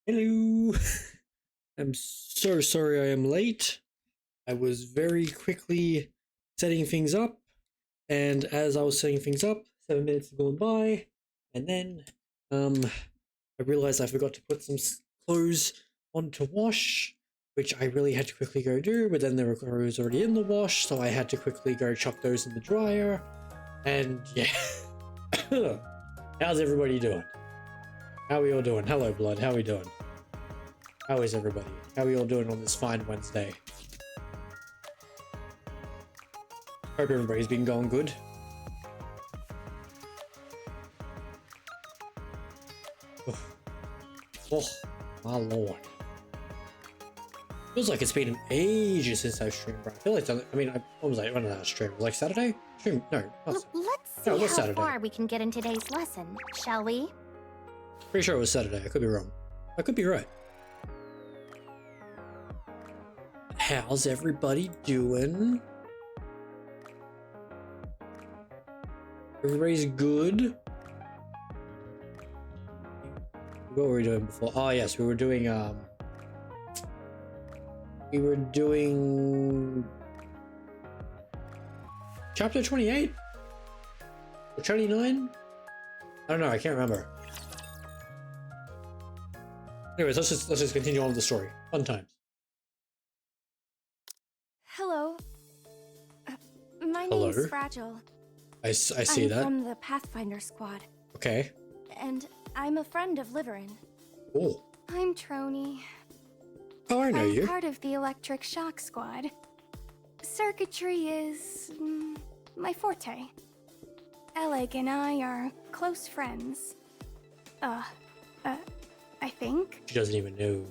Hello. I'm so sorry I am late. I was very quickly setting things up, and as I was setting things up, 7 minutes had gone by, and then I realized I forgot to put some clothes on to wash, which I really had to quickly go do, but then there were clothes already in the wash, so I had to quickly go chuck those in the dryer, and yeah. How's everybody doing? How are we all doing? Hello, Blood. How are we doing? How is everybody? How are we all doing on this fine Wednesday? Hope everybody's been going good. Oh, my lord. Feels like it's been ages since I streamed, bro. I feel like what was I? When did I stream? Was it like Saturday? Stream? No. Let's see how Saturday. far we can get in today's lesson, shall we? Pretty sure it was Saturday. I could be wrong. I could be right. How's everybody doing? Everybody's good? What were we doing before? Oh yes, we were doing chapter 28 or 29? I don't know, I can't remember. Anyways, let's just continue on with the story. Fun times. Hello. My Hello? name's Fragile. I see I'm that. from the Pathfinder Squad. Okay. And I'm a friend of Liverin. Oh. I'm Trony. Oh, I know I'm you. part of the Electric Shock Squad. Circuitry is my forte. Eleg and I are close friends. I think. She doesn't even know.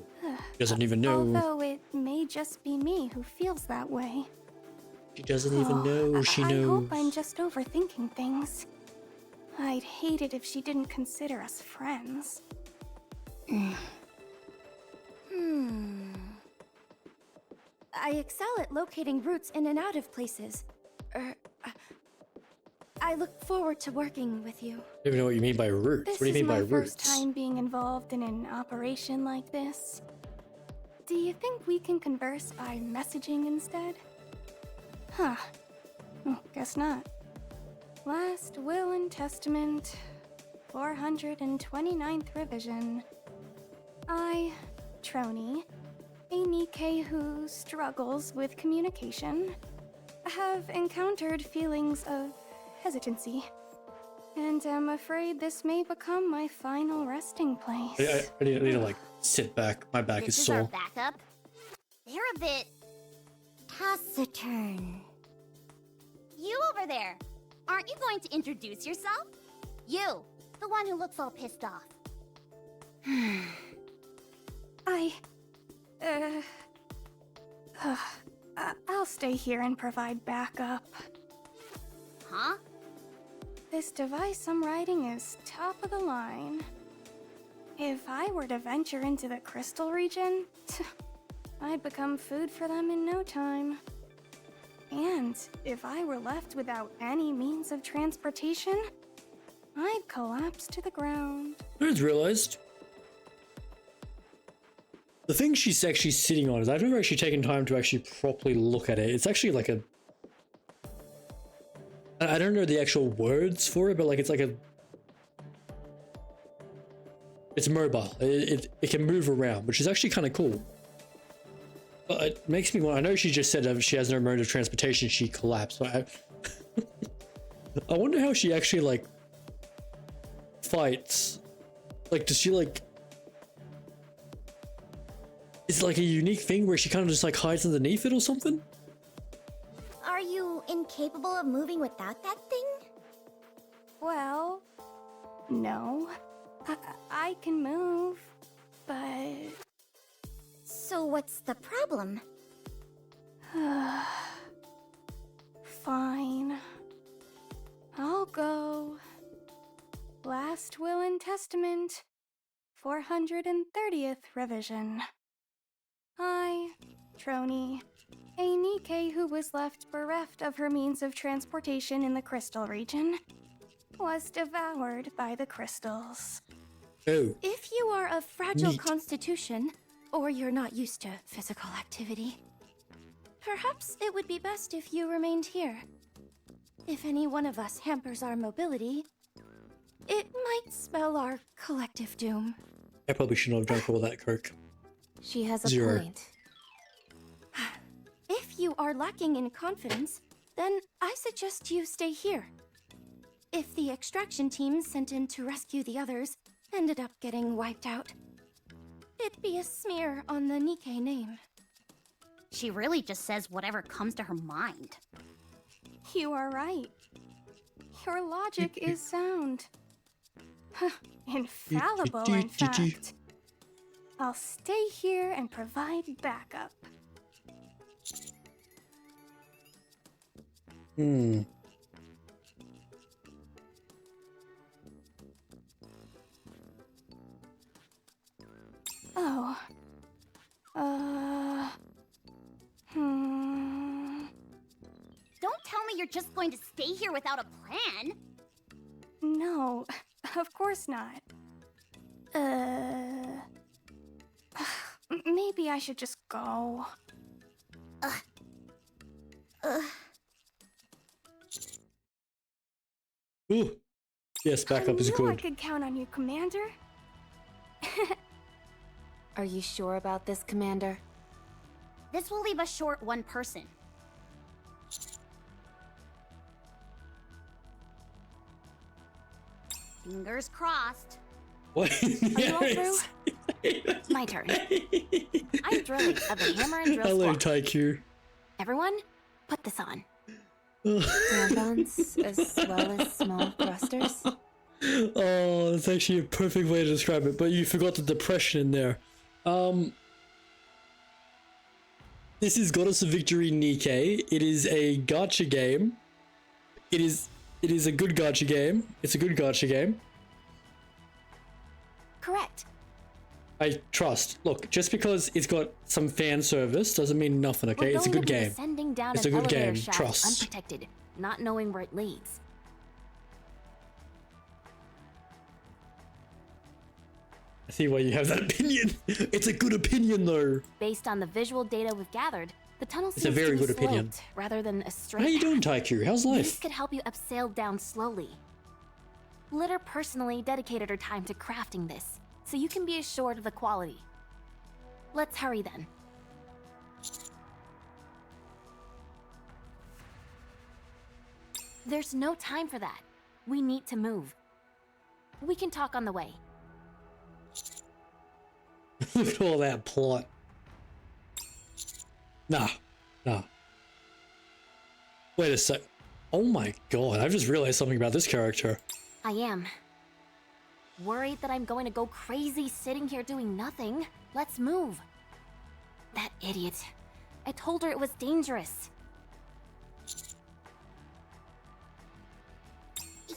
She doesn't even know. Although it may just be me who feels that way. She doesn't even know she knows. I hope I'm just overthinking things. I'd hate it if she didn't consider us friends. I excel at locating routes in and out of places. I look forward to working with you. I don't even know what you mean by roots. What do you mean by This is my roots? first time being involved in an operation like this. Do you think we can converse by messaging instead? Huh. Guess not. Last Will and Testament, 429th revision. I, Trony, a NIKKE who struggles with communication, have encountered feelings of hesitancy, and am afraid this may become my final resting place. I need to like sit back. My back This is is sore. our backup. They're a bit taciturn. You over there, aren't you going to introduce yourself? You, the one who looks all pissed off. I'll stay here and provide backup. Huh? This device I'm riding is top of the line. If I were to venture into the crystal region, I'd become food for them in no time. And if I were left without any means of transportation, I'd collapse to the ground. I just realized the thing she's actually sitting on is I've never actually taken time to actually properly look at it. It's actually like a, I don't know the actual words for it, but like it's mobile. It can move around, which is actually kind of cool. But it makes me want. I know she just said she has no mode of transportation. She collapsed. But I wonder how she actually like fights. Like, does she like? Is it like a unique thing where she kind of just like hides underneath it or something? Are you incapable of moving without that thing? Well, no. I can move, but... So what's the problem? Fine. I'll go. Last Will and Testament, 430th revision. I, Trony, a NIKKE who was left bereft of her means of transportation in the crystal region, was devoured by the crystals. Oh, If you are of fragile Neat. constitution, or you're not used to physical activity, perhaps it would be best if you remained here. If any one of us hampers our mobility, it might spell our collective doom. I probably shouldn't have drunk all that coke. She has a Zero. point. If you are lacking in confidence, then I suggest you stay here. If the extraction team sent in to rescue the others ended up getting wiped out, it'd be a smear on the NIKKE name. She really just says whatever comes to her mind. You are right. Your logic is sound. Infallible, in fact. I'll stay here and provide backup. Hmm. Oh. Don't tell me you're just going to stay here without a plan. No, of course not. Maybe I should just go. Ooh. Yes, backup is I knew I good. could count on you, Commander. Are you sure about this, Commander? This will leave us short one person. Fingers crossed. What? Are you all through? My turn. I'm drilling of the hammer and drill Hello, squad. Taikyu. Everyone, put this on. Tampons as well as small thrusters. Oh, that's actually a perfect way to describe it, but you forgot the depression in there. This is Goddess of Victory NIKKE. It is a gacha game. It is a good gacha game. It's a good gacha game. Correct. I trust. Look, just because it's got some fan service doesn't mean nothing, okay? We're It's a going good to be game. descending down It's an a good elevator game. shaft Trust. unprotected, not knowing where it leads. I see why you have that opinion. It's a good opinion, though. Based on the visual data we've gathered, the tunnel It's a seems very to be good opinion. sloped rather than a straight How you doing, path. Taikyu? How's This life? could help you upsail down slowly. Litter personally dedicated her time to crafting this, so you can be assured of the quality. Let's hurry then. There's no time for that. We need to move. We can talk on the way. Look at all that plot. Nah. Wait a sec. Oh my god, I've just realized something about this character. I am. Worried that I'm going to go crazy sitting here doing nothing. Let's move. That idiot. I told her it was dangerous.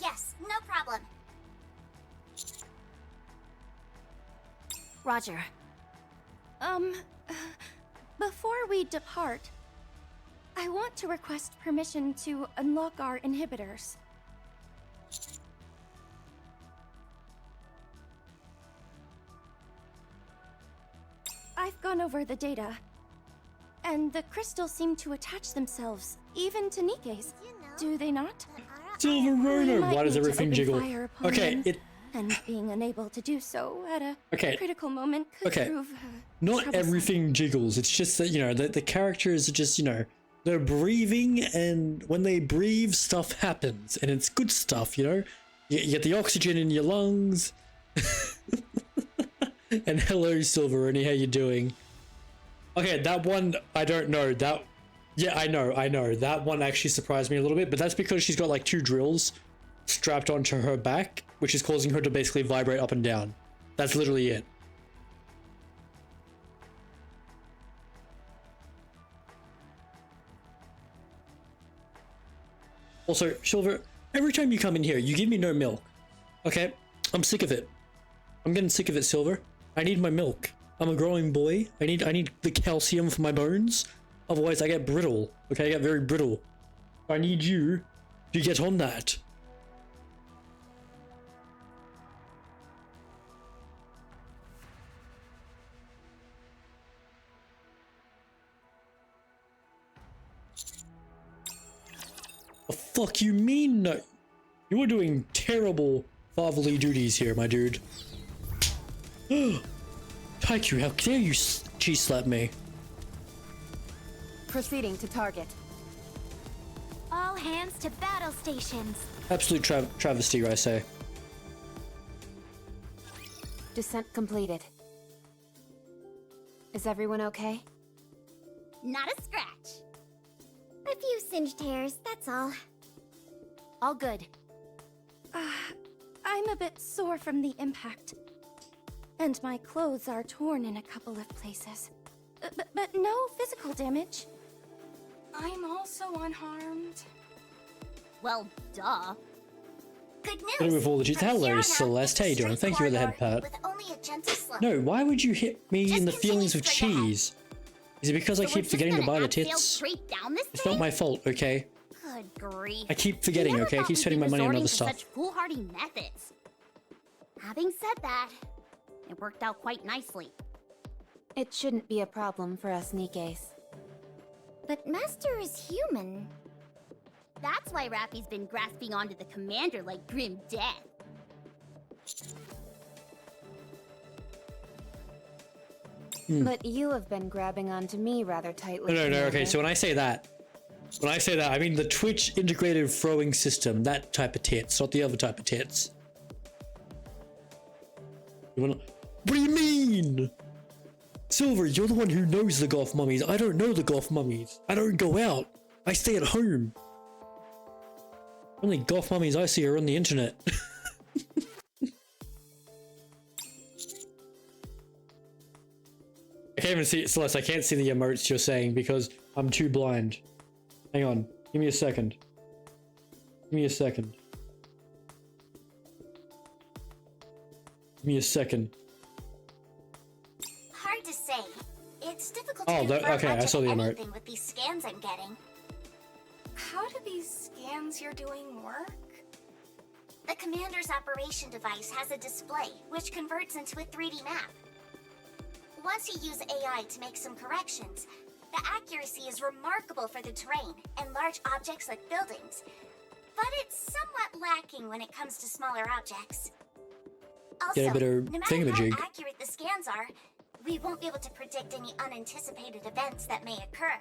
Yes, no problem. Roger. Before we depart, I want to request permission to unlock our inhibitors. I've gone over the data, and the crystals seem to attach themselves, even to NIKKE's. Do they not? Silver We Rhino! might Why does need to everything open jiggle? fire upon Okay, them, it. and being unable to do so at a Okay. critical moment could Okay. prove Not troublesome. everything jiggles. It's just that, you know, the characters are just, you know, they're breathing, and when they breathe, stuff happens. And it's good stuff, you know? You get the oxygen in your lungs. And hello, Silver, and how you doing? Okay, that one, I don't know. Yeah, I know. That one actually surprised me a little bit, but that's because she's got like 2 drills strapped onto her back, which is causing her to basically vibrate up and down. That's literally it. Also, Silver, every time you come in here, you give me no milk. Okay? I'm sick of it. I'm getting sick of it, Silver. I need my milk. I'm a growing boy. I need the calcium for my bones. Otherwise, I get brittle. Okay, I get very brittle. I need you to get on that. The fuck you mean no? You are doing terrible fatherly duties here, my dude. Taiku, how dare you cheese slap me? Proceeding to target. All hands to battle stations. Absolute travesty, I say. Descent completed. Is everyone okay? Not a scratch. A few singed hairs, that's all. All good. I'm a bit sore from the impact. And my clothes are torn in a couple of places. But no physical damage. I'm also unharmed. Well, duh. Good news. Hello with all the cheese. From here Hello, on out, Celeste. How you it's a doing? straight Thank you for the head corridor pat. with only a gentle slope. No, why would you hit me Just in the continue feelings of straight ahead. cheese? Is it because I So we're keep just forgetting to gonna buy the abseil tits? straight down this It's thing? not my fault, okay? Good grief. I keep forgetting, Who never okay? I thought keep we'd spending be my money on resorting other to stuff. Such foolhardy methods. Having said that, it worked out quite nicely. It shouldn't be a problem for us Nikkes. But Master is human. That's why Rappy's been grasping onto the commander like grim death. But you have been grabbing onto me rather tightly. No, okay, Commander. so when I say that, I mean the Twitch integrated throwing system, that type of tits, not the other type of tits. What do you mean? Silver, you're the one who knows the golf mummies. I don't know the golf mummies. I don't go out. I stay at home. Only golf mummies I see are on the internet. I can't even see it, Celeste. I can't see the emotes you're saying because I'm too blind. Hang on. Give me a second. Give me a second. Give me a second. Hard to say. It's difficult Oh, to that- confirm okay, I much saw of the emote. anything with these scans I'm getting. How do these scans you're doing work? The commander's operation device has a display, which converts into a 3D map. Once you use AI to make some corrections, the accuracy is remarkable for the terrain and large objects like buildings, but it's somewhat lacking when it comes to smaller objects. Also, Get a bit of no matter how thingamajig. accurate the scans are, we won't be able to predict any unanticipated events that may occur.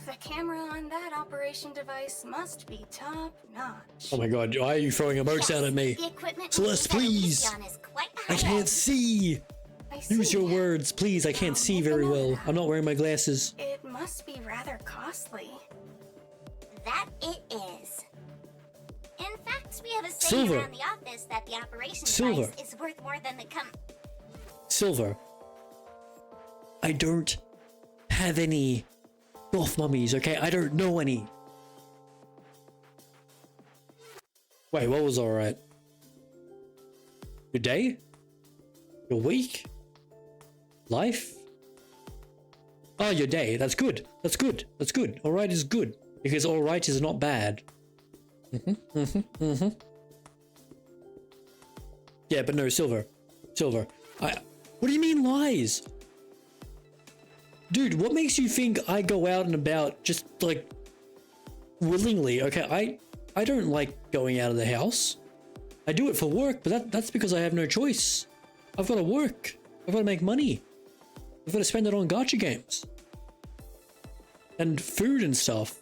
The camera on that operation device must be top-notch. Oh my god, why are you throwing emotes out at me? The equipment Celeste, we use at please! Elysion is quite I high-end. can't see! I see. Use your words, please. I can't see very well. I'm not wearing my glasses. It must be rather costly. That it is. In fact, we have a saying Silver. around the office that the operation Silver. device is worth more than the Silver. I don't have any golf mummies, okay? I don't know any. Wait, what was alright? Your day? Your week? Life? Oh, your day. That's good. That's good. That's good. Alright is good. Because alright is not bad. Yeah, but no, Silver. Silver. What do you mean lies? Dude, what makes you think I go out and about just like willingly? Okay, I don't like going out of the house. I do it for work, but that's because I have no choice. I've got to work. I've got to make money. I've got to spend it on gacha games. And food and stuff.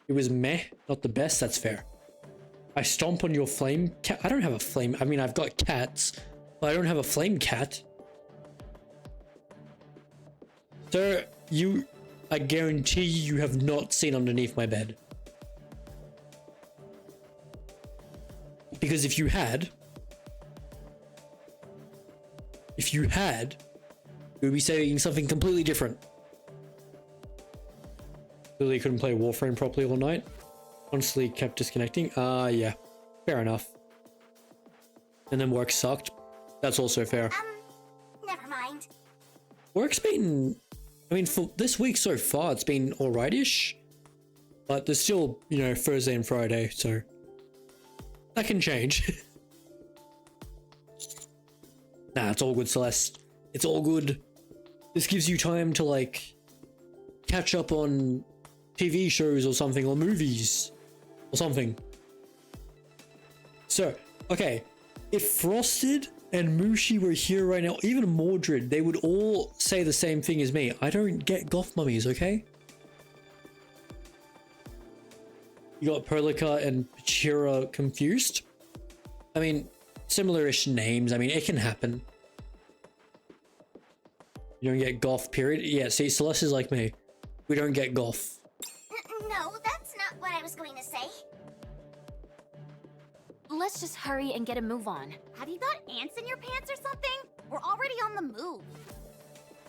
It was meh, not the best, that's fair. I stomp on your flame cat. I don't have a flame. I mean, I've got cats, but I don't have a flame cat. Sir, I guarantee you have not seen underneath my bed. Because if you had, you would be saying something completely different. Literally couldn't play Warframe properly all night. Honestly, kept disconnecting. Yeah. Fair enough. And then work sucked. That's also fair. Never mind. Work's been... I mean, for this week so far, it's been alright-ish. But there's still, you know, Thursday and Friday, so... that can change. Nah, it's all good, Celeste. It's all good. This gives you time to like catch up on TV shows or something, or movies or something. So, okay, if Frosted and Mushi were here right now, even Mordred, they would all say the same thing as me. I don't get goth mummies, okay? You got Perlica and Pachira confused. I mean, similar-ish names. I mean, it can happen. You don't get goth, period. Yeah, see, Celeste is like me. We don't get goth. No, that's not what I was going to say. Let's just hurry and get a move on. Have you got ants in your pants or something? We're already on the move.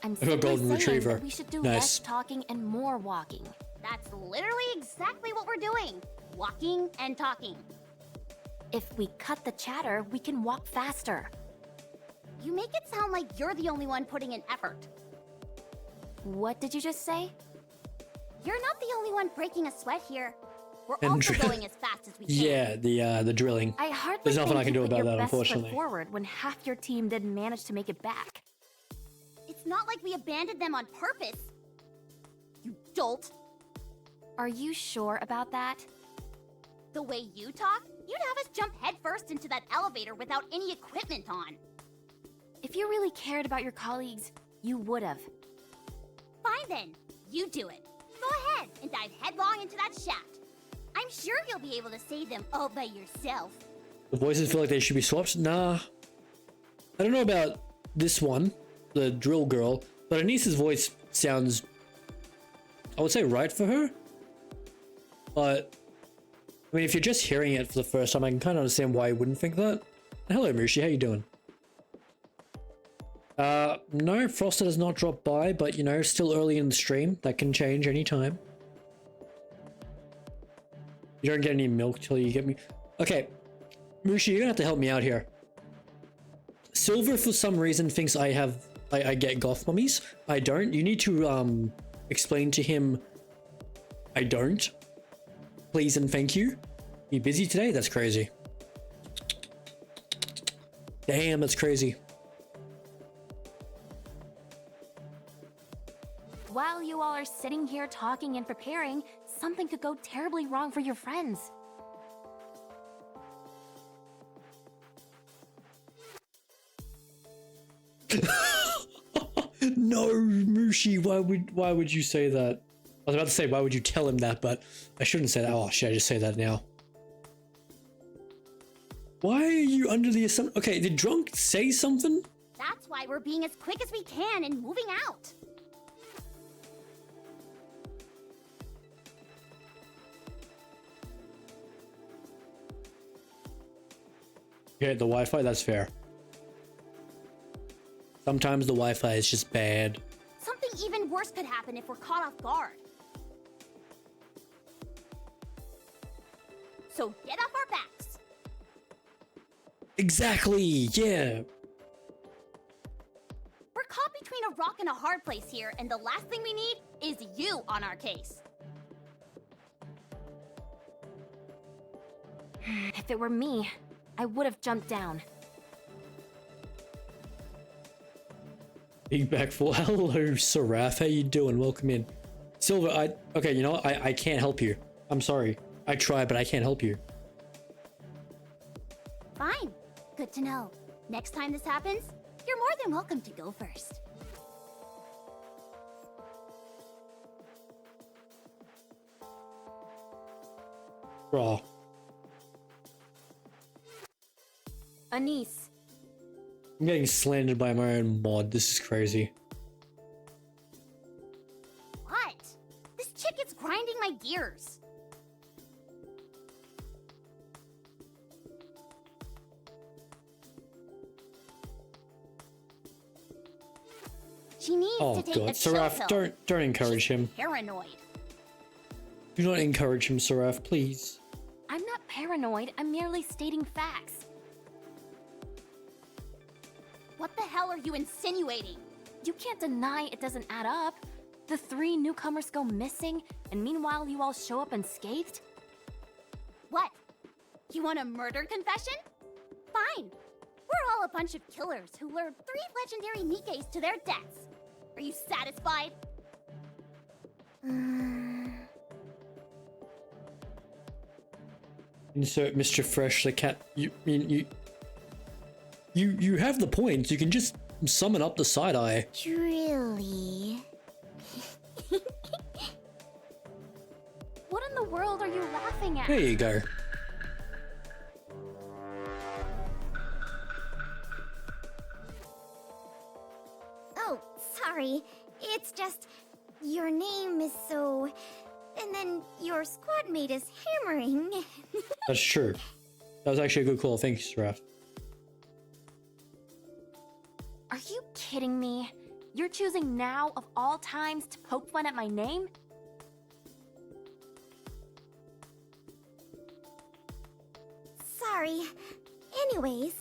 I'm I got simply golden saying retriever. that we should do Nice. less talking and more walking. That's literally exactly what we're doing. Walking and talking. If we cut the chatter, we can walk faster. You make it sound like you're the only one putting in effort. What did you just say? You're not the only one breaking a sweat here. We're And also drill- going as fast as we can. Yeah, the drilling. I hardly There's nothing think I can you do put about your that, best foot unfortunately. forward when half your team didn't manage to make it back. It's not like we abandoned them on purpose. You dolt. Are you sure about that? The way you talk, you'd have us jump headfirst into that elevator without any equipment on. If you really cared about your colleagues, you would have. Fine then, you do it. Go ahead and dive headlong into that shaft. I'm sure you'll be able to save them all by yourself. The voices feel like they should be swapped. Nah. I don't know about this one, the drill girl, but Anissa's voice sounds, I would say, right for her. But, I mean, if you're just hearing it for the first time, I can kind of understand why you wouldn't think that. Hello, Mushi, how you doing? No, Frosted has not dropped by, but, you know, still early in the stream. That can change anytime. You don't get any milk till you get me. Okay, Mushi, you're gonna have to help me out here. Silver, for some reason, thinks I get goth mummies. I don't. You need to explain to him I don't. Please and thank you. You busy today? That's crazy. Damn, that's crazy. While you all are sitting here talking and preparing, something could go terribly wrong for your friends. No, Mushi, why would you say that? I was about to say why would you tell him that, but I shouldn't say that. Oh, should I just say that now? Why are you under the assumption? Okay, did Drunk say something? That's why we're being as quick as we can and moving out. Okay, the Wi-Fi, that's fair. Sometimes the Wi-Fi is just bad. Something even worse could happen if we're caught off guard. So get off our backs. Exactly, yeah. We're caught between a rock and a hard place here, and the last thing we need is you on our case. If it were me, I would have jumped down. Big back full. Hello, Seraph. How you doing? Welcome in. Silver, okay, you know what? I can't help you. I'm sorry. I tried, but I can't help you. Fine. Good to know. Next time this happens, you're more than welcome to go first. Raw. Anise, I'm getting slandered by my own mod. This is crazy. What? This chick is grinding my gears. She needs Oh to take god, a chill Seraph, pill. don't encourage him. Paranoid. Do not encourage him, Seraph, please. I'm not paranoid, I'm merely stating facts. What the hell are you insinuating? You can't deny it doesn't add up. The 3 newcomers go missing, and meanwhile you all show up unscathed? What? You want a murder confession? Fine. We're all a bunch of killers who lured 3 legendary Nikkes to their deaths. Are you satisfied? Insert Mr. Fresh the cat. You have the points. You can just summon up the side eye. Really? What in the world are you laughing at? There you go. Oh, sorry. It's just your name is so. And then your squad mate is hammering. That's true. That was actually a good call. Thank you, Seraph. Are you kidding me? You're choosing now of all times to poke fun at my name? Sorry. Anyways.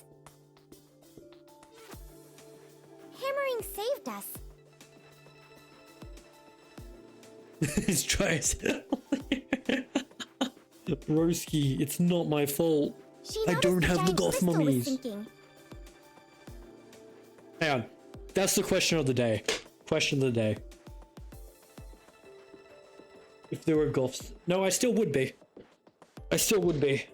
Hammering saved us. He's trying to... Broski, it's not my fault. She I noticed don't have the giant goth crystal was mummies. sinking. Hang on. That's the question of the day. Question of the day. If there were goths... No, I still would be. I still would be.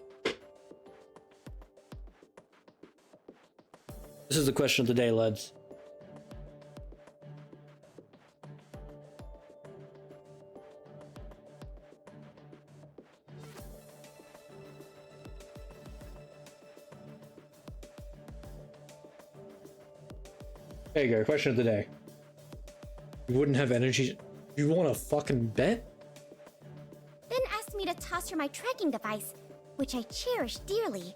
This is the question of the day, lads. There you go, question of the day. You wouldn't have energy. You want to fucking bet? Then asked me to toss her my tracking device, which I cherish dearly.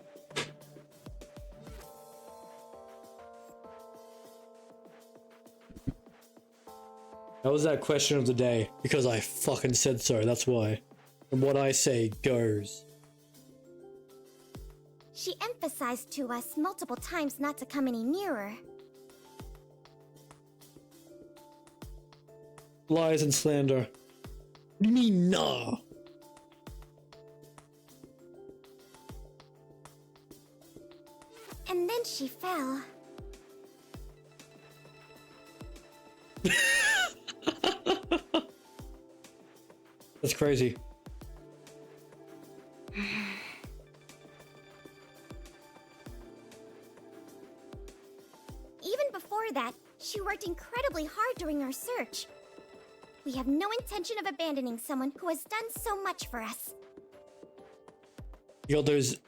That was that question of the day, because I fucking said so, that's why. And what I say goes. She emphasized to us multiple times not to come any nearer. Lies and slander. What do you mean, nah? And then she fell. That's crazy. Even before that, she worked incredibly hard during our search. We have no intention of abandoning someone who has done so much for us. Yo, there's...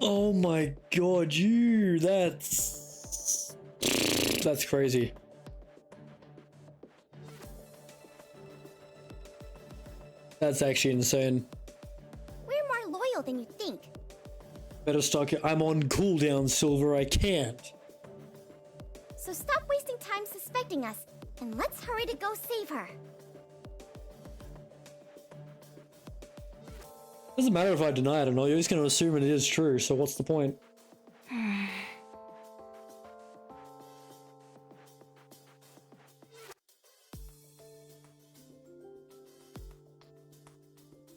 Oh my god, you... That's crazy. That's actually insane. We're more loyal than you think. Better start... I'm on cooldown, Silver. I can't. So stop wasting time suspecting us, and let's hurry to go save her. Doesn't matter if I deny it or not, you're just going to assume it is true, so what's the point?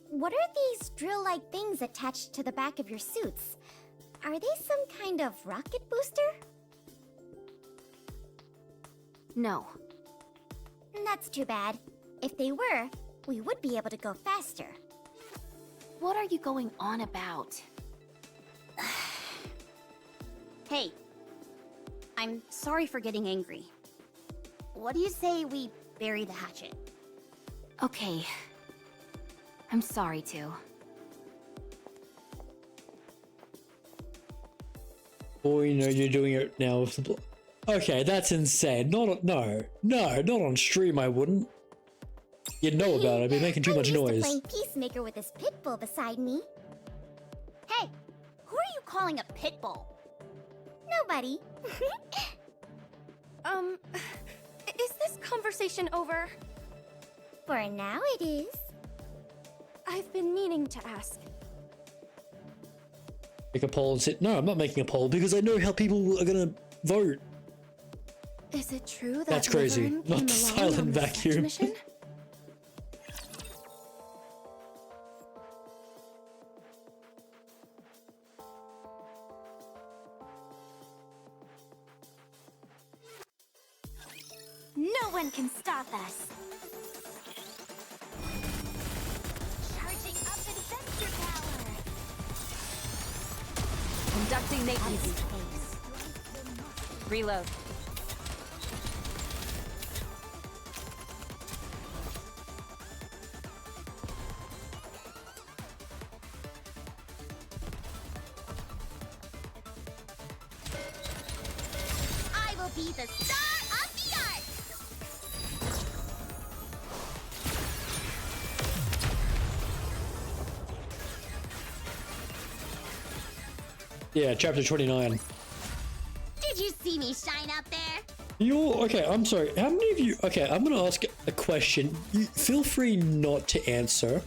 What are these drill-like things attached to the back of your suits? Are they some kind of rocket booster? No. That's too bad. If they were, we would be able to go faster. What are you going on about? Hey, I'm sorry for getting angry. What do you say we bury the hatchet? Okay. I'm sorry to. Oh, you know you're doing it now with the... Okay, that's insane. Not not on stream. I wouldn't. You'd know about it. I'd be making too much I'm used noise. to playing peacemaker with this pit bull beside me. Hey, who are you calling a pit bull? Nobody. Is this conversation over? For now, it is. I've been meaning to ask. Make a poll and sit. No, I'm not making a poll because I know how people are gonna vote. Is it true that That's crazy. Wyvern Not came the along silent on the fetch vacuum. mission? No one can stop us. Charging up adventure power. Conducting NIKKE. Reload. I will be the star of the art! Yeah, chapter 29. Did you see me shine up there? Okay, I'm sorry. How many of you... Okay, I'm gonna ask a question. Feel free not to answer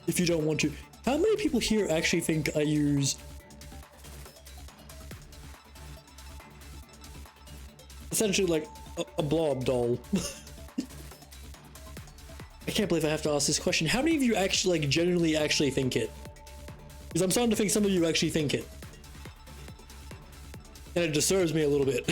if you don't want to. How many people here actually think I use... essentially like a blob doll? I can't believe I have to ask this question. How many of you actually, like, genuinely actually think it? Because I'm starting to think some of you actually think it. And it disturbs me a little bit.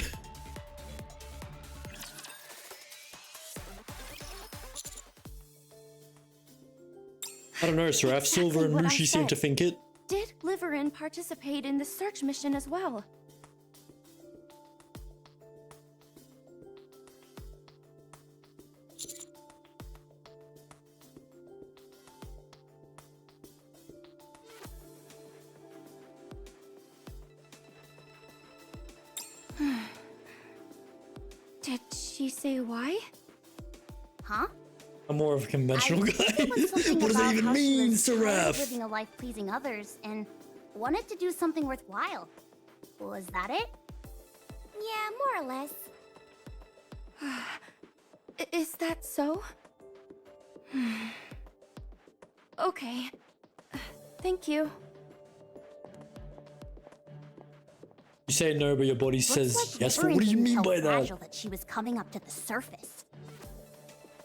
I don't know, Seraph. Silver and what I Mushi seem said. to think it. Did Liverin participate in the search mission as well? Did she say why? Huh? I'm more of a conventional guy. It was something What does that about even how she mean, was tired of Seraph? living a life pleasing others and wanted to do something worthwhile. Was that it? Yeah, more or less. Is that so? Okay. Thank you. You say no, but your body says Looks like yes. But Liverin what do you didn't mean tell by that? Fragile that she was coming up to the surface.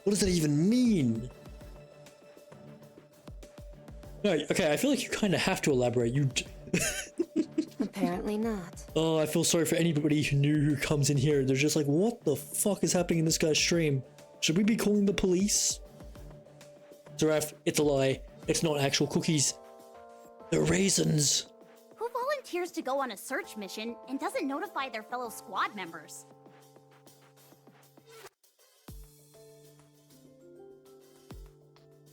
What does that even mean? No, okay, I feel like you kind of have to elaborate. Apparently not. Oh, I feel sorry for anybody who knew who comes in here. They're just like, what the fuck is happening in this guy's stream? Should we be calling the police? Seraph, it's a lie. It's not actual cookies. They're raisins. Who volunteers to go on a search mission and doesn't notify their fellow squad members?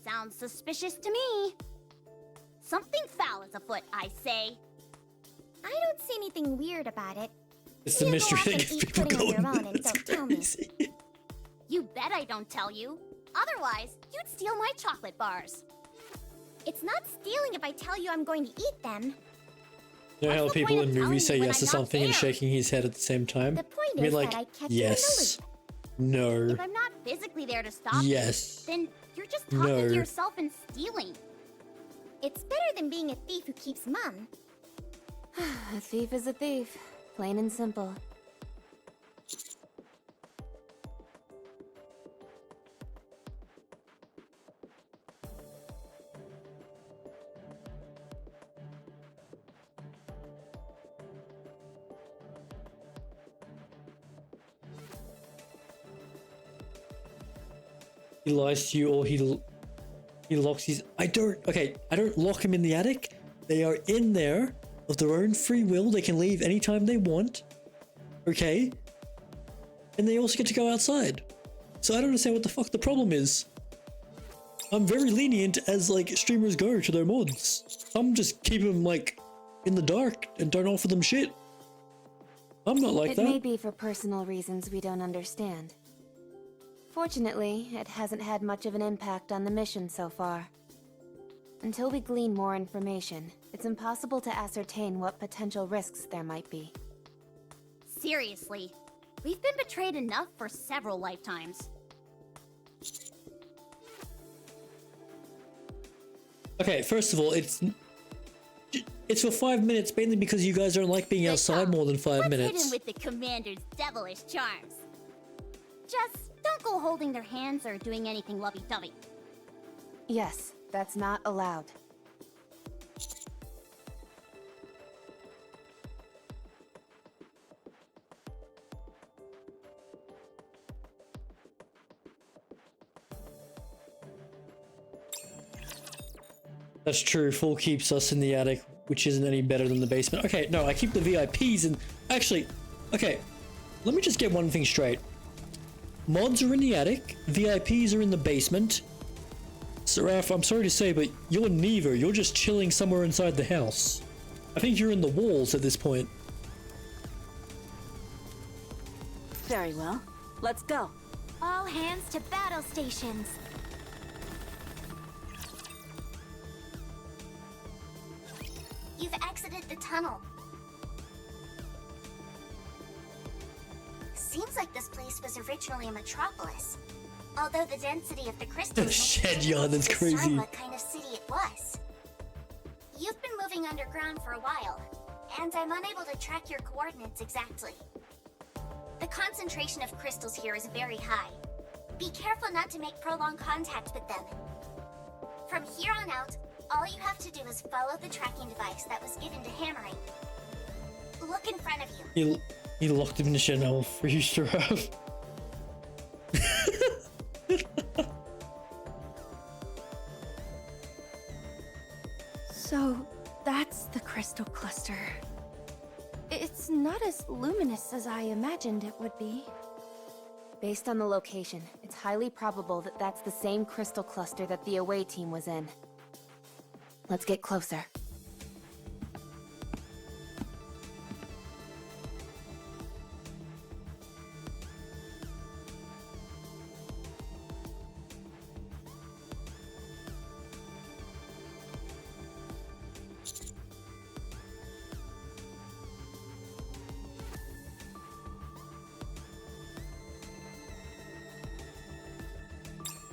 Sounds suspicious to me. Something foul is afoot, I say. I don't see anything weird about it. It's the You go mystery off that and gets eat people pudding on going. your own and It's don't tell me. crazy. You bet I don't tell you. Otherwise, you'd steal my chocolate bars. It's not stealing if I tell you I'm going to eat them. You know how What's the people point in of movies say telling me yes to when I'm not something and there? shaking his head at the same time? The point I mean, is like, that I kept yes, you in the no, If I'm not physically there to stop yes. you, then you're just talking No. to yourself and stealing. loop. It's better than being a thief who keeps mum. A thief is a thief. Plain and simple. He lies to you, or he locks his... I don't lock him in the attic. They are in there of their own free will. They can leave anytime they want. Okay? And they also get to go outside. So I don't understand what the fuck the problem is. I'm very lenient as, like, streamers go to their mods. Some just keep them, like, in the dark and don't offer them shit. I'm not like It that. may be for personal reasons we don't understand. Fortunately, it hasn't had much of an impact on the mission so far. Until we glean more information, it's impossible to ascertain what potential risks there might be. Seriously, we've been betrayed enough for several lifetimes. Okay, first of all, it's for 5 minutes, mainly because you guys don't like being outside more than 5 Let's minutes. hit him with the commander's devilish charms. Just don't go holding their hands or doing anything lovey-dovey. Yes, that's not allowed. That's true. Full keeps us in the attic, which isn't any better than the basement. Okay, no, I keep the VIPs in... Actually, okay. Let me just get one thing straight. Mods are in the attic. VIPs are in the basement. Seraph, I'm sorry to say, but you're neither. You're just chilling somewhere inside the house. I think you're in the walls at this point. Very well. Let's go. All hands to battle stations. You've exited the tunnel. Seems like this place was originally a metropolis. Although the density of the crystals Shed yawn, that's crazy. what kind of city it was. You've been moving underground for a while, and I'm unable to track your coordinates exactly. The concentration of crystals here is very high. Be careful not to make prolonged contact with them. From here on out, all you have to do is follow the tracking device that was given to Hammering. Look in front of you. He locked him in the shed now for you, Seraph. So, that's the crystal cluster. It's not as luminous as I imagined it would be. Based on the location, it's highly probable that that's the same crystal cluster that the away team was in. Let's get closer.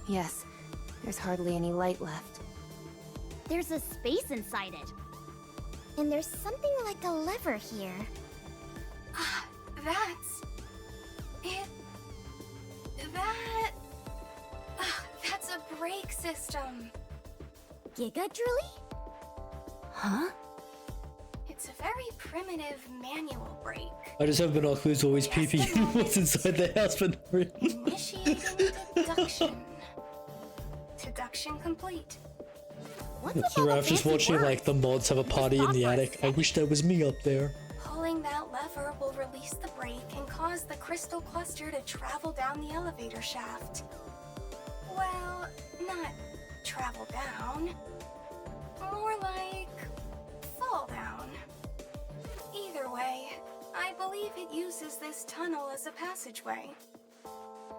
Yes, there's hardly any light left. There's a space inside it. And there's something like a lever here. That's... it... that's a brake system. Giga Drooly? Huh? It's a very primitive manual brake. I just have binoculars always peeping in what's inside the house, but not really. Initiating deduction. Deduction complete. What's with all the Seraph just fancy watching words? like the mods have a party in the attic. I wish that was me up there. Pulling that lever will release the brake and cause the crystal cluster to travel down the elevator shaft. Well, not travel down. More like fall down. Either way, I believe it uses this tunnel as a passageway.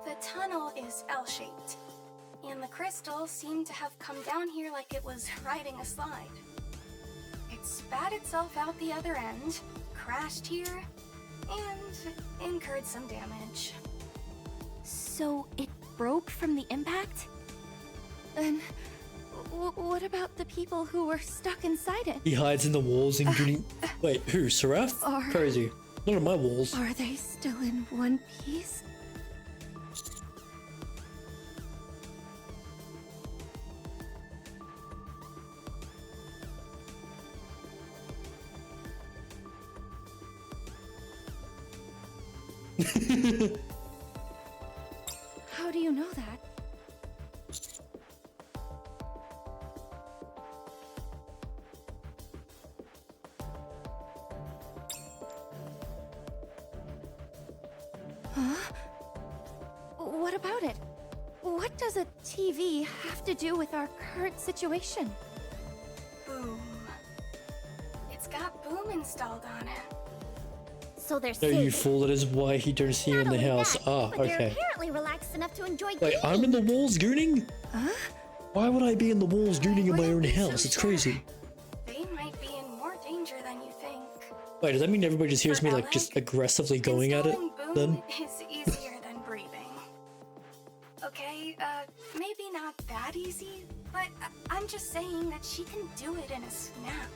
The tunnel is L-shaped, and the crystal seemed to have come down here like it was riding a slide. It spat itself out the other end, crashed here, and incurred some damage. So it broke from the impact? Then what about the people who were stuck inside it? He hides in the walls and Goody. Wait, who? Seraph? Or- Crazy. Not on my walls. Are they still in one piece? How do you know that? Huh? What about it? What does a TV have to do with our current situation? Boom. It's got boom installed on it. So they're No, you safe. fool. That is why he don't see you in Not the only house. that, Ah, but they're okay. apparently relaxed enough to enjoy Wait, I'm in the walls gooning? Huh? Why would I be in the walls gooning in my own Wouldn't be so house? It's sure. crazy. They might be in more danger than you think. Wait, does that mean everybody just hears me like just aggressively going at it? Installing Then? boom is easier than breathing. Okay, maybe not that easy, but I'm just saying that she can do it in a snap.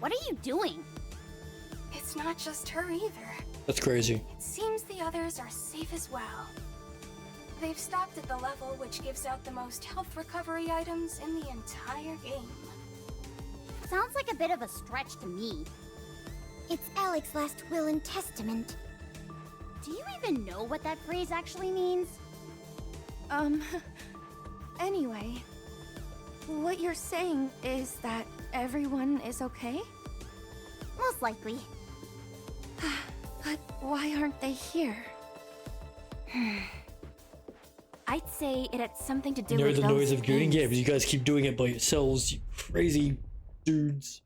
What are you doing? It's not just her either. That's crazy. It seems the others are safe as well. They've stopped at the level which gives out the most health recovery items in the entire game. Sounds like a bit of a stretch to me. It's Alex's last will and testament. Do you even know what that phrase actually means? Anyway, what you're saying is that everyone is okay? Most likely. But why aren't they here? I'd say it had something to do You know with the those noise of gooning? Yeah, things. but you guys keep doing it by yourselves, you crazy dudes.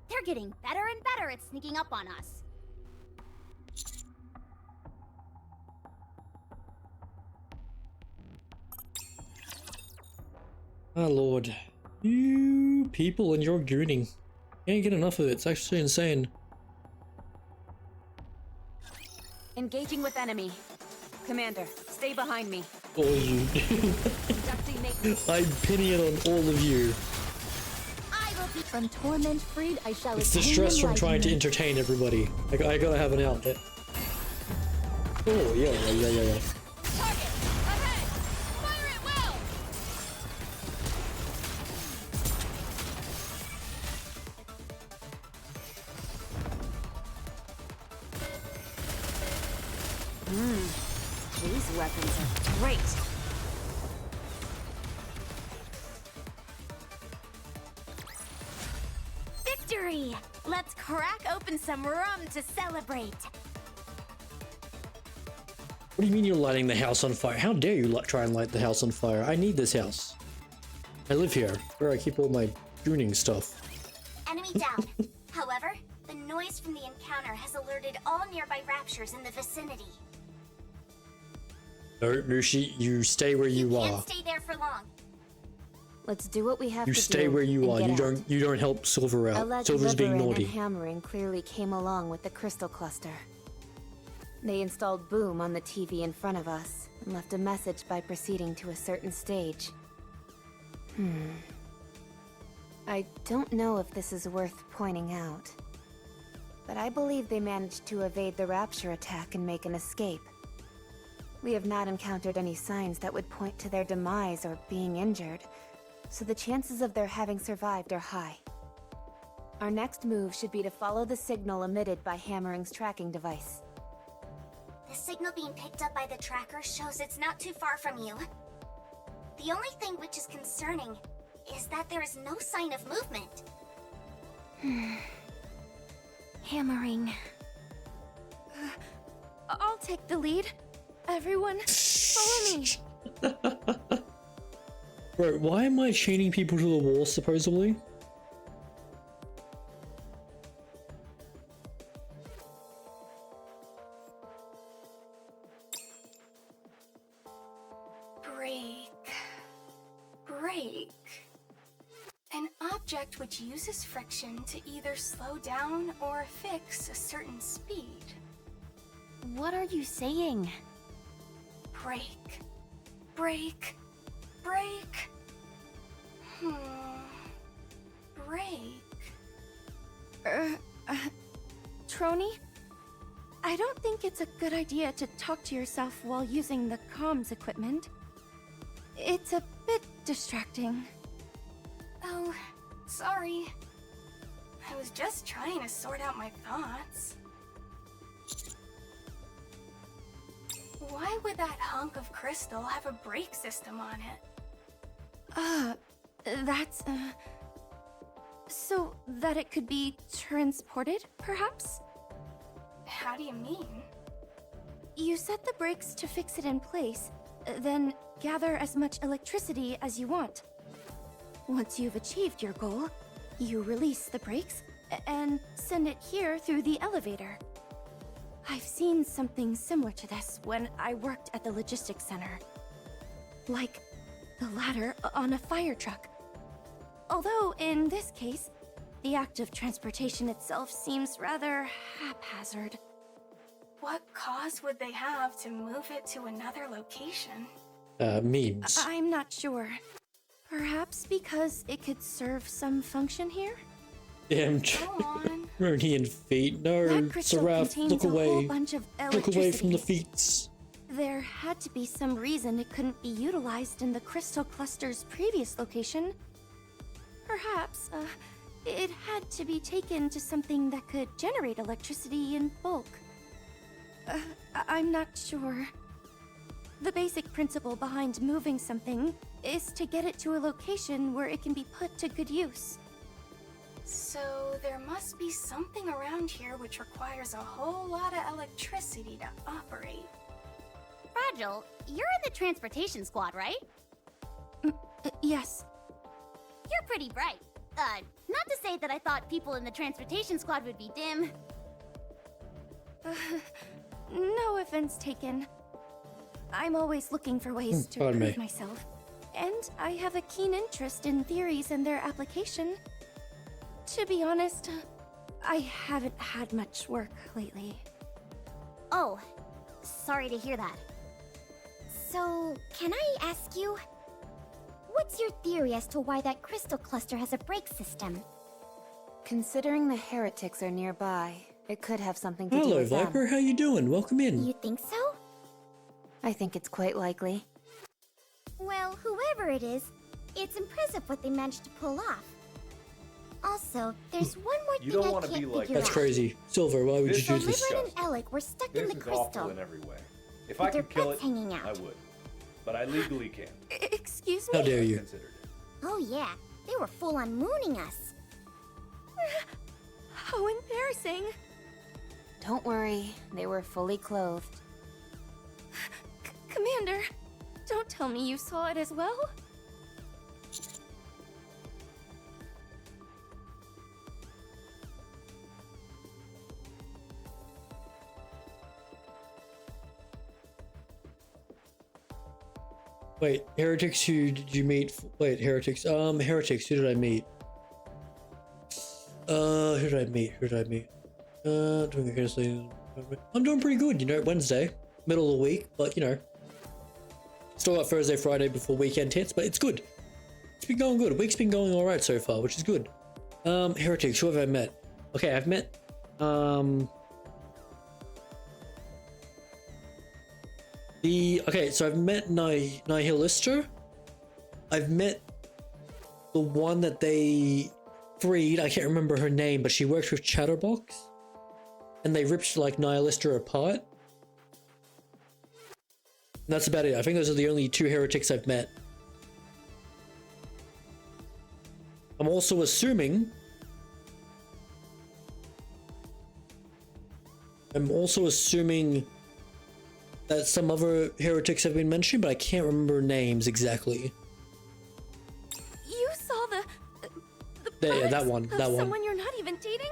They're getting better and better at sneaking up on us. Ah, Lord. You people and your gooning. Can't get enough of it. It's actually insane. Engaging with enemy. Commander, stay behind me. All of you. Conducting maintenance. I pity it on all of you. I will be From torment freed, I shall It's the attain stress from trying to enlightenment. entertain everybody. I gotta have an outlet. Oh, yeah. target. Ahead. Fire it well. These weapons are great. Victory! Let's crack open some rum to celebrate. What do you mean you're lighting the house on fire? How dare you try and light the house on fire? I need this house. I live here, where I keep all my gooning stuff. Enemy down. However, the noise from the encounter has alerted all nearby raptures in the vicinity. No, Mushi, you stay where you are. Can't stay there for long. Let's do what we have You to stay do where you and are. get out. You don't help Silver out. Alleged Silver's being littering naughty. and hammering clearly came along with the crystal cluster. They installed Boom on the TV in front of us and left a message by proceeding to a certain stage. I don't know if this is worth pointing out, but I believe they managed to evade the Rapture attack and make an escape. We have not encountered any signs that would point to their demise or being injured, so the chances of their having survived are high. Our next move should be to follow the signal emitted by Hammering's tracking device. The signal being picked up by the tracker shows it's not too far from you. The only thing which is concerning is that there is no sign of movement. Hammering. I'll take the lead. Everyone, follow me. Bro, why am I chaining people to the wall, supposedly? Brake. An object which uses friction to either slow down or fix a certain speed. What are you saying? Brake. Trony? I don't think it's a good idea to talk to yourself while using the comms equipment. It's a bit distracting. Oh, sorry. I was just trying to sort out my thoughts. Why would that hunk of crystal have a brake system on it? That's, so that it could be transported, perhaps? How do you mean? You set the brakes to fix it in place, then gather as much electricity as you want. Once you've achieved your goal, you release the brakes and send it here through the elevator. I've seen something similar to this when I worked at the logistics center. Like the ladder on a fire truck. Although, in this case, the act of transportation itself seems rather haphazard. What cause would they have to move it to another location? Memes. I'm not sure. Perhaps because it could serve some function here? Damn, Go on. Ronian feet. No, That crystal Seraph, contains look a whole away. bunch of Look away from the electricity. feet. There had to be some reason it couldn't be utilized in the crystal cluster's previous location. Perhaps, it had to be taken to something that could generate electricity in bulk. I'm not sure. The basic principle behind moving something is to get it to a location where it can be put to good use. So there must be something around here which requires a whole lot of electricity to operate. Fragile, you're in the transportation squad, right? Yes. You're pretty bright. Not to say that I thought people in the transportation squad would be dim. No offense taken. I'm always looking for ways to pardon improve me. myself. And I have a keen interest in theories and their application. To be honest, I haven't had much work lately. Oh, sorry to hear that. So, can I ask you? What's your theory as to why that crystal cluster has a brake system? Considering the heretics are nearby, it could have something to do Hello, with them. Viper. How you doing? Welcome in. You think so? I think it's quite likely. Well, whoever it is, it's impressive what they managed to pull off. Also, there's one more You thing don't I wanna can't be like figure That's out. crazy. Silver, why would you This do is this? Liverin and disgusting. Alec were stuck This in the is crystal. awful in every way. If With I their could kill butts it, hanging out. I would. But I legally can't. Excuse How me? dare you? Considered it. Oh yeah, they were full on mooning us. How embarrassing. Don't worry, they were fully clothed. Commander, don't tell me you saw it as well? Wait, heretics, who did you meet? Wait, heretics, heretics, who did I meet? Who did I meet? Doing okay, I'm doing pretty good, you know, Wednesday, middle of the week, but you know, still got Thursday, Friday before weekend hits, but it's good. It's been going good. Week's been going alright so far, which is good. Heretics, who have I met? Okay, I've met, so I've met Nihilister. I've met the one that they freed. I can't remember her name, but she worked with Chatterbox, and they ripped like Nihilister apart. And that's about it. I think those are the only two heretics I've met. I'm also assuming that some other heretics have been mentioned, but I can't remember names exactly. You saw the Yeah, that buttocks one, of that one. someone you're not even dating?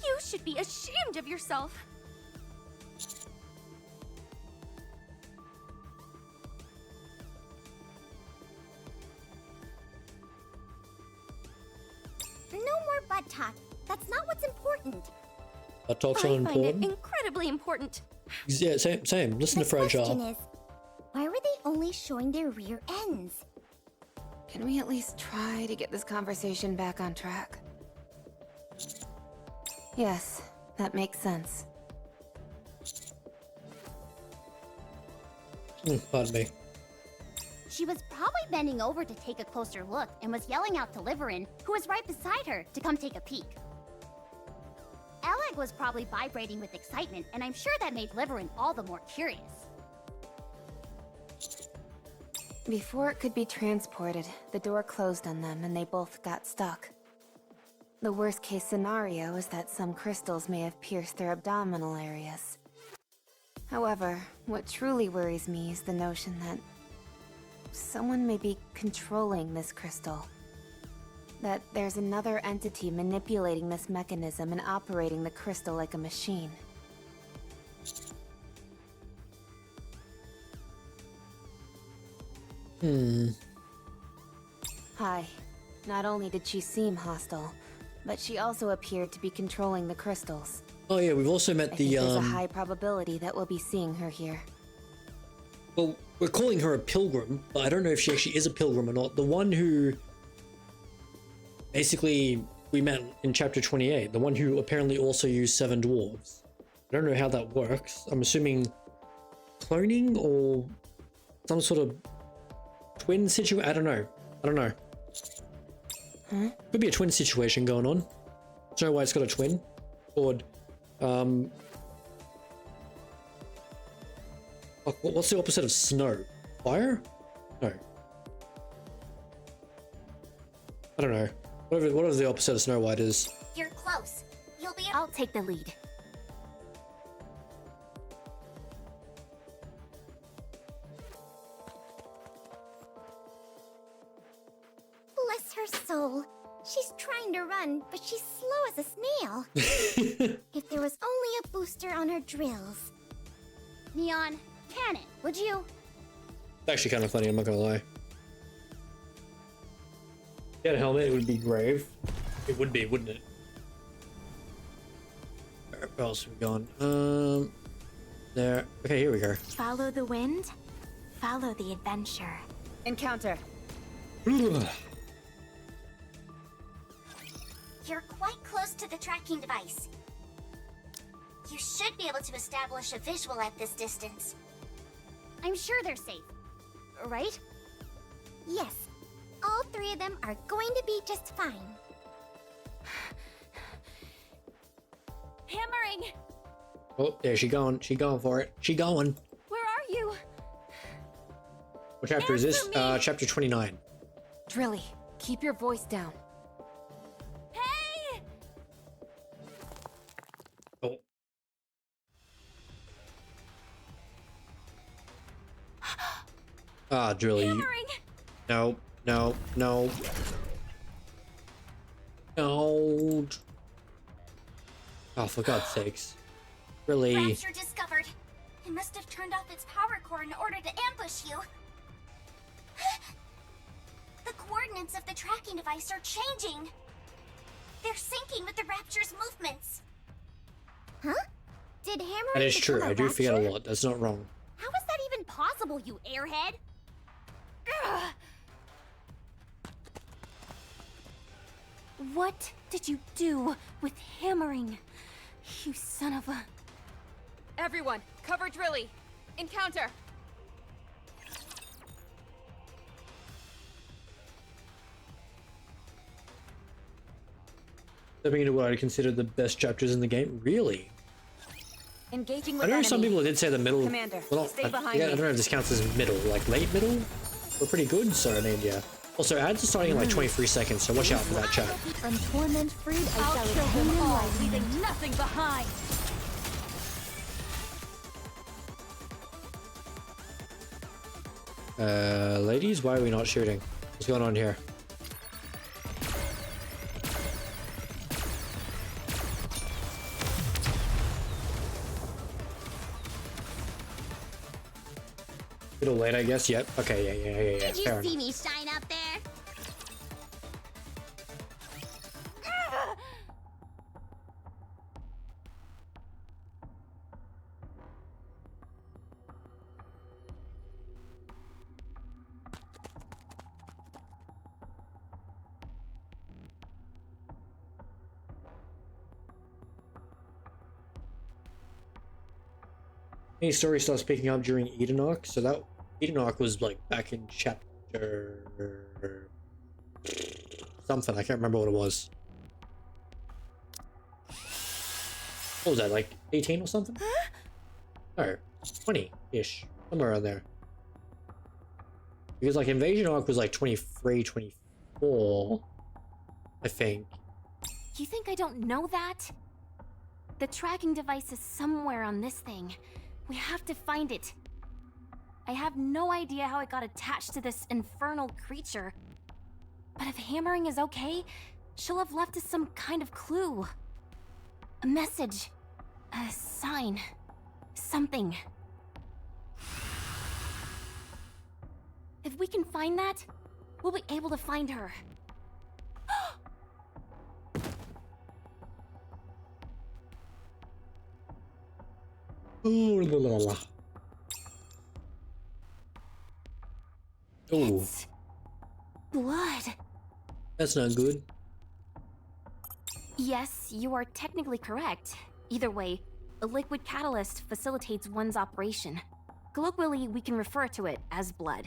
You should be ashamed of yourself. No more butt talk. That's not what's important. Talks are I find it important. incredibly important. Yeah, same. Listen The to Fragile. question is, why were they only showing their rear ends? Can we at least try to get this conversation back on track? Yes, that makes sense. Pardon me. She was probably bending over to take a closer look and was yelling out to Liverin, who was right beside her, to come take a peek. Alec was probably vibrating with excitement, and I'm sure that made Liverin all the more curious. Before it could be transported, the door closed on them and they both got stuck. The worst case scenario is that some crystals may have pierced their abdominal areas. However, what truly worries me is the notion that someone may be controlling this crystal. That there's another entity manipulating this mechanism and operating the crystal like a machine. Hi. Not only did she seem hostile, but she also appeared to be controlling the crystals. Oh yeah, we've also met I the think there's a high probability that we'll be seeing her here. well, we're calling her a pilgrim, but I don't know if she actually is a pilgrim or not. The one who basically we met in chapter 28, the one who apparently also used 7 dwarves. I don't know how that works. I'm assuming cloning or some sort of twin situation. I don't know. Could be a twin situation going on. Don't know why it's got a twin. Or Oh, what's the opposite of snow? Fire? No. I don't know. What is the opposite of Snow White is? You're close. You'll be. I'll take the lead. Bless her soul. She's trying to run, but she's slow as a snail. If there was only a booster on her drills. Neon, cannon, would you? It's actually kind of funny, I'm not gonna lie. Get a helmet, it would be grave. It would be, wouldn't it? Where else have we gone? There. Okay, here we go. Follow the wind, follow the adventure. Encounter. You're quite close to the tracking device. You should be able to establish a visual at this distance. I'm sure they're safe. Right? Yes. All three of them are going to be just fine. Hammering! Oh, there she going. She going for it. She going. Where are you? What chapter is this? Answer me! Chapter 29. Drilly, keep your voice down. Hey! Oh. Ah, Drilly. Hammering! No, no, no. No. Oh, for God's sakes. Really? Rapture discovered. It must have turned off its power core in order to ambush you. The coordinates of the tracking device are changing. They're syncing with the Rapture's movements. Huh? Did Hammering That is true. become a I do forget a Rapture? lot. That's not wrong. How is that even possible, you airhead? Ugh. What did you do with hammering? You son of a... Everyone, cover Drilly. Encounter. Stepping into what I consider the best chapters in the game. Really? Engaging I with know enemy. some people did say the middle. Commander, Well, stay I, behind yeah, I me. don't know if this counts as middle, like late middle. We're pretty good, so I mean, yeah. Also, ads are starting in like 23 seconds, so watch out for that chat. From torment freed, I I'll shall kill attain them all, enlightenment. leaving nothing behind! Ladies, why are we not shooting? What's going on here? A little late, I guess. Yep. Okay. Yeah. Did you Fair see enough. me shine up there? Any story starts picking up during Eden Arc, so that Eden Arc was like back in chapter something. I can't remember what it was. What was that, like 18 or something? No, 20-ish, somewhere around there. Because like Invasion Arc was like 23, 24, I think. You think I don't know that? The tracking device is somewhere on this thing. We have to find it. I have no idea how it got attached to this infernal creature. But if hammering is okay, she'll have left us some kind of clue. A message. A sign. Something. If we can find that, we'll be able to find her. Ooh, la, la, la. Ooh, It's blood. that's not good. Yes, you are technically correct. Either way, a liquid catalyst facilitates one's operation. Colloquially, we can refer to it as blood.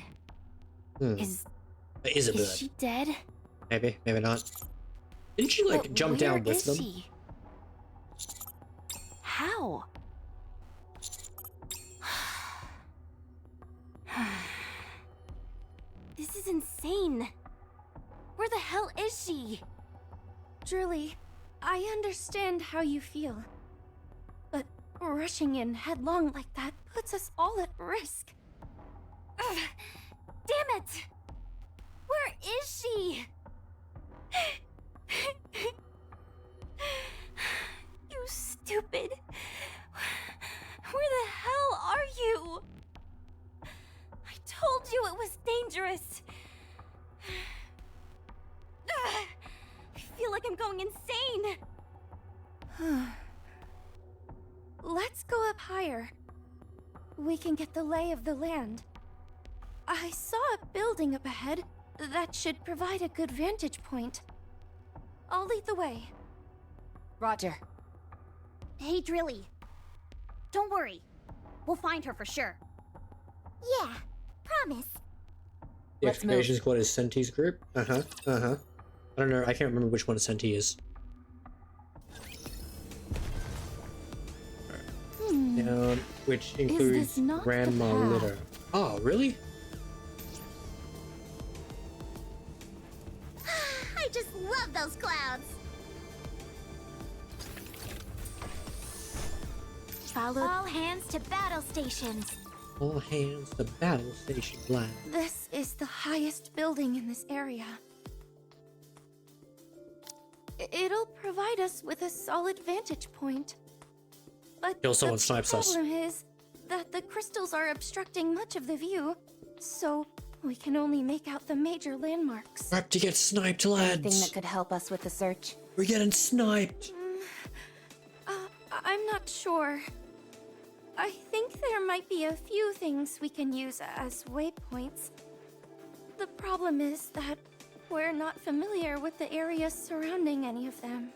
Is It is a bird. is she dead? Maybe, maybe not. Didn't she like But jump down where with is them? she? How? is insane. Where the hell is she? Drilly, I understand how you feel. But rushing in headlong like that puts us all at risk. Ugh, damn it! Where is she? You stupid. Where the hell are you? I told you it was dangerous. Ugh, I feel like I'm going insane. Let's go up higher. We can get the lay of the land. I saw a building up ahead that should provide a good vantage point. I'll lead the way. Roger. Hey, Drilly. Don't worry. We'll find her for sure. Yeah, promise. The Let's move. excavation squad is Senti's group? I don't know, I can't remember which one Senti is. Down, which includes not the Grandma path? Litter. Oh, really? I just love those clouds. Follow all hands to battle stations. All hands to battle station line. This is the highest building in this area. It'll provide us with a solid vantage point. But Till someone the snipes us. problem is that the crystals are obstructing much of the view, so we can only make out the major landmarks. We're up to get sniped, Anything lads. that could help us with the search? We're getting sniped. I'm not sure. I think there might be a few things we can use as waypoints. The problem is that we're not familiar with the areas surrounding any of them.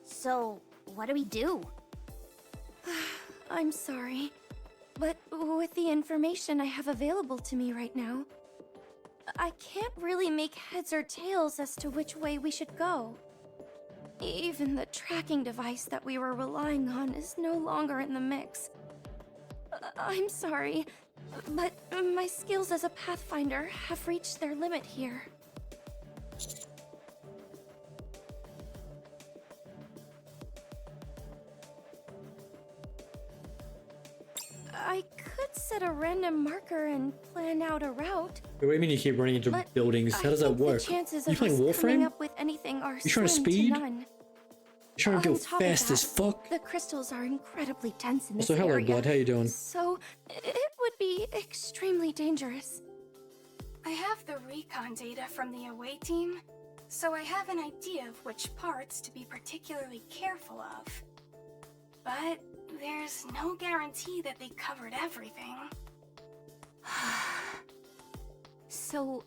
So, what do we do? I'm sorry, but with the information I have available to me right now, I can't really make heads or tails as to which way we should go. Even the tracking device that we were relying on is no longer in the mix. I'm sorry, but my skills as a pathfinder have reached their limit here. I could set a random marker and plan out a route. What do you mean you keep running into But buildings? How does that I think work? The chances You of playing us coming Warframe? up with anything are You trying to slim speed? none. You're trying to go On top of fast that, as fuck? The crystals are incredibly dense in this Also, hello, area. Blood. How you doing? So, it would be extremely dangerous. I have the recon data from the away team, so I have an idea of which parts to be particularly careful of. But there's no guarantee that they covered everything. So,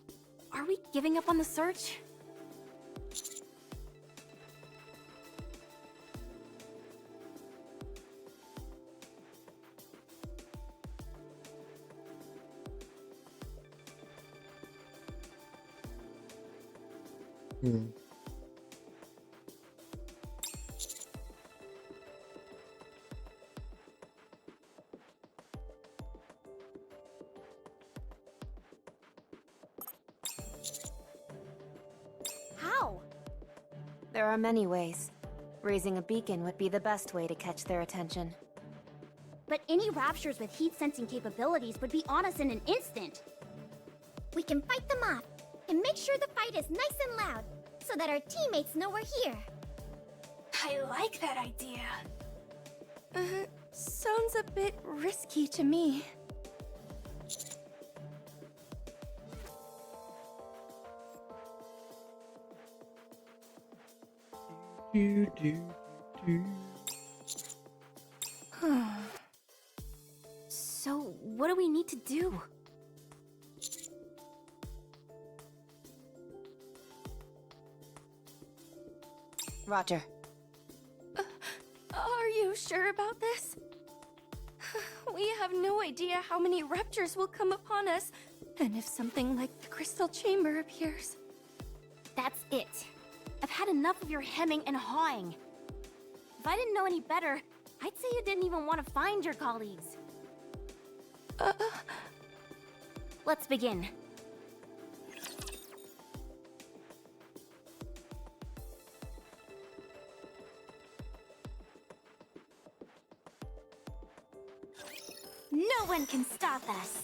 are we giving up on the search? How? There are many ways. Raising a beacon would be the best way to catch their attention. But any raptures with heat-sensing capabilities would be on us in an instant. We can fight them off, and make sure the fight is nice and loud, so that our teammates know we're here. I like that idea. Sounds a bit risky to me. So, what do we need to do? Roger. Are you sure about this? We have no idea how many raptors will come upon us, and if something like the crystal chamber appears. That's it. I've had enough of your hemming and hawing. If I didn't know any better, I'd say you didn't even want to find your colleagues. Let's begin. No one can stop us.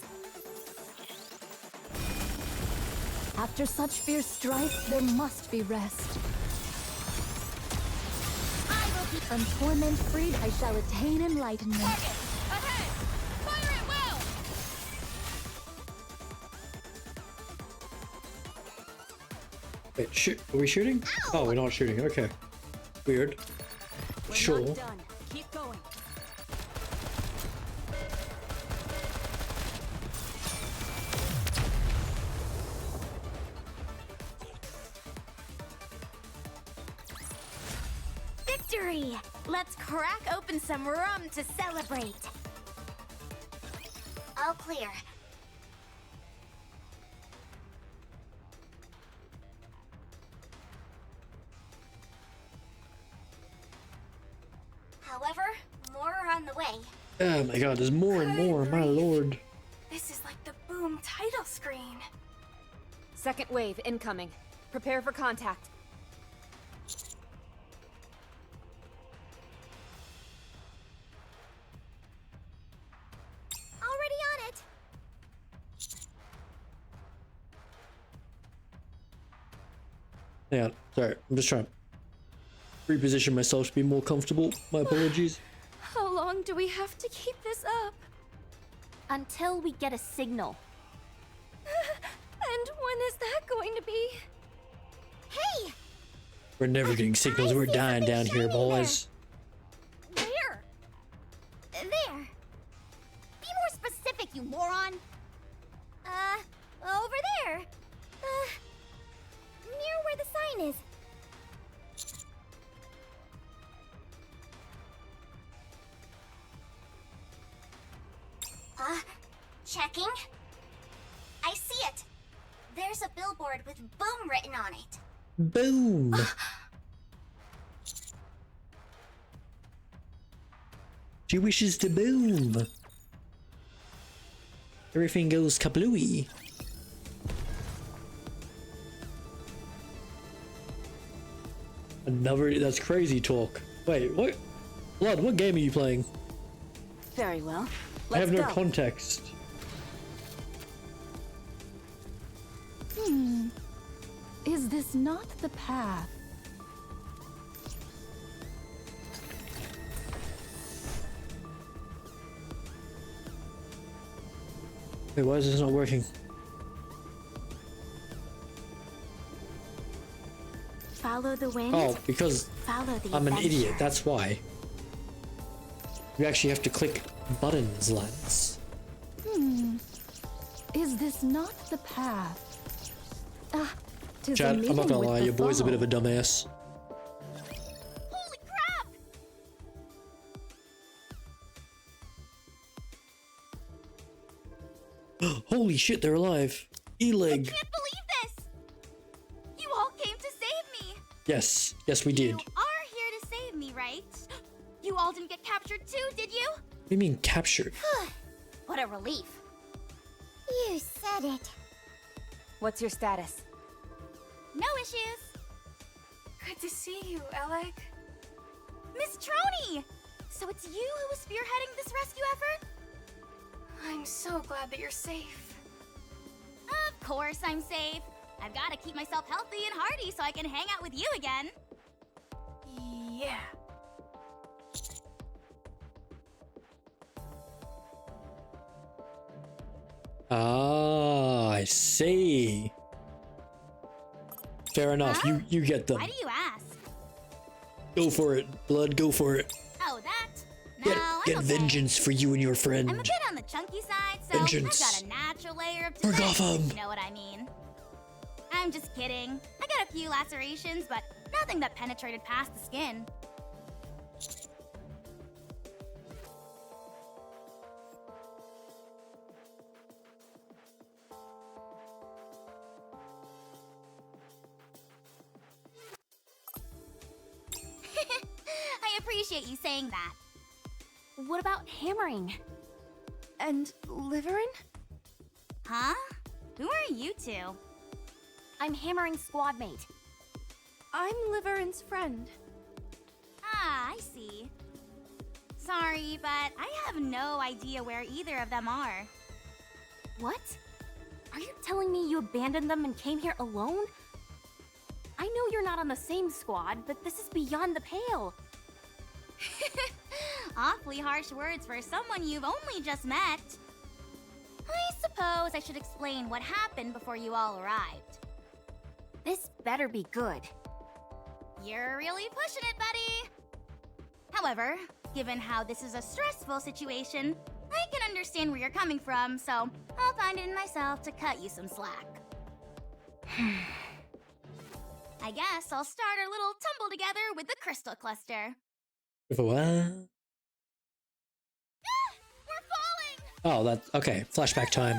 After such fierce strife, there must be rest. I will be From torment freed, I shall attain enlightenment. ahead. Fire at will. Wait, are we shooting? Oh, we're not shooting. Okay. Weird. We're Sure. not done. Keep going. Victory! Let's crack open some rum to celebrate. All clear. However, more are on the way. Oh my god, there's more and more, my lord. This is like the Boom title screen. Second wave incoming. Prepare for contact. Already on it. Yeah, sorry, I'm just trying to reposition myself to be more comfortable. My apologies. How long do we have to keep this up? Until we get a signal. And when is that going to be? Hey! We're never getting signals, we're dying down here, boys. Where? There. Be more specific, you moron. Over there. Near where the sign is. Checking. I see it. There's a billboard with boom written on it. Boom! She wishes to boom. Everything goes kablooey. Another, that's crazy talk. Wait, what? Blood, what game are you playing? Very well. I have Let's no go. context. Is this not the path? Wait, why is this not working? Follow the wind. Oh, because Follow the I'm an adventure. idiot, that's why. You actually have to click buttons, lads. Is this not the path? Ah, 'tis a Chad, I'm not meeting gonna with lie, the your boy's a bit of a foe. dumbass. Holy crap! Holy shit, they're alive. E-leg. Can't believe this! You all came to save me! Yes, yes we did. You are here to save me, right? You all didn't get captured too, did you? What do you mean captured? What a relief. You said it. What's your status? No issues. Good to see you, Alec. Miss Trony! So it's you who was spearheading this rescue effort? I'm so glad that you're safe. Of course I'm safe. I've got to keep myself healthy and hearty so I can hang out with you again. Yeah. Ah, I see. Fair enough, Huh? you get them. Why do you ask? Go for it, blood, go for it. Oh, that? No, Get, I'm get okay. vengeance for you and your friend. I'm a bit on the chunky side, so Vengeance. I've got a natural layer of For defense, Gotham. if you know what I mean. I'm just kidding. I got a few lacerations, but nothing that penetrated past the skin. I appreciate you saying that. What about hammering? And Liverin? Huh? Who are you two? I'm hammering squad mate. I'm Liverin's friend. Ah, I see. Sorry, but I have no idea where either of them are. What? Are you telling me you abandoned them and came here alone? I know you're not on the same squad, but this is beyond the pale. Awfully harsh words for someone you've only just met. I suppose I should explain what happened before you all arrived. This better be good. You're really pushing it, buddy! However, given how this is a stressful situation, I can understand where you're coming from, so I'll find it in myself to cut you some slack. I guess I'll start our little tumble together with the crystal cluster. With a what? We're falling! Oh, that's okay. Flashback time.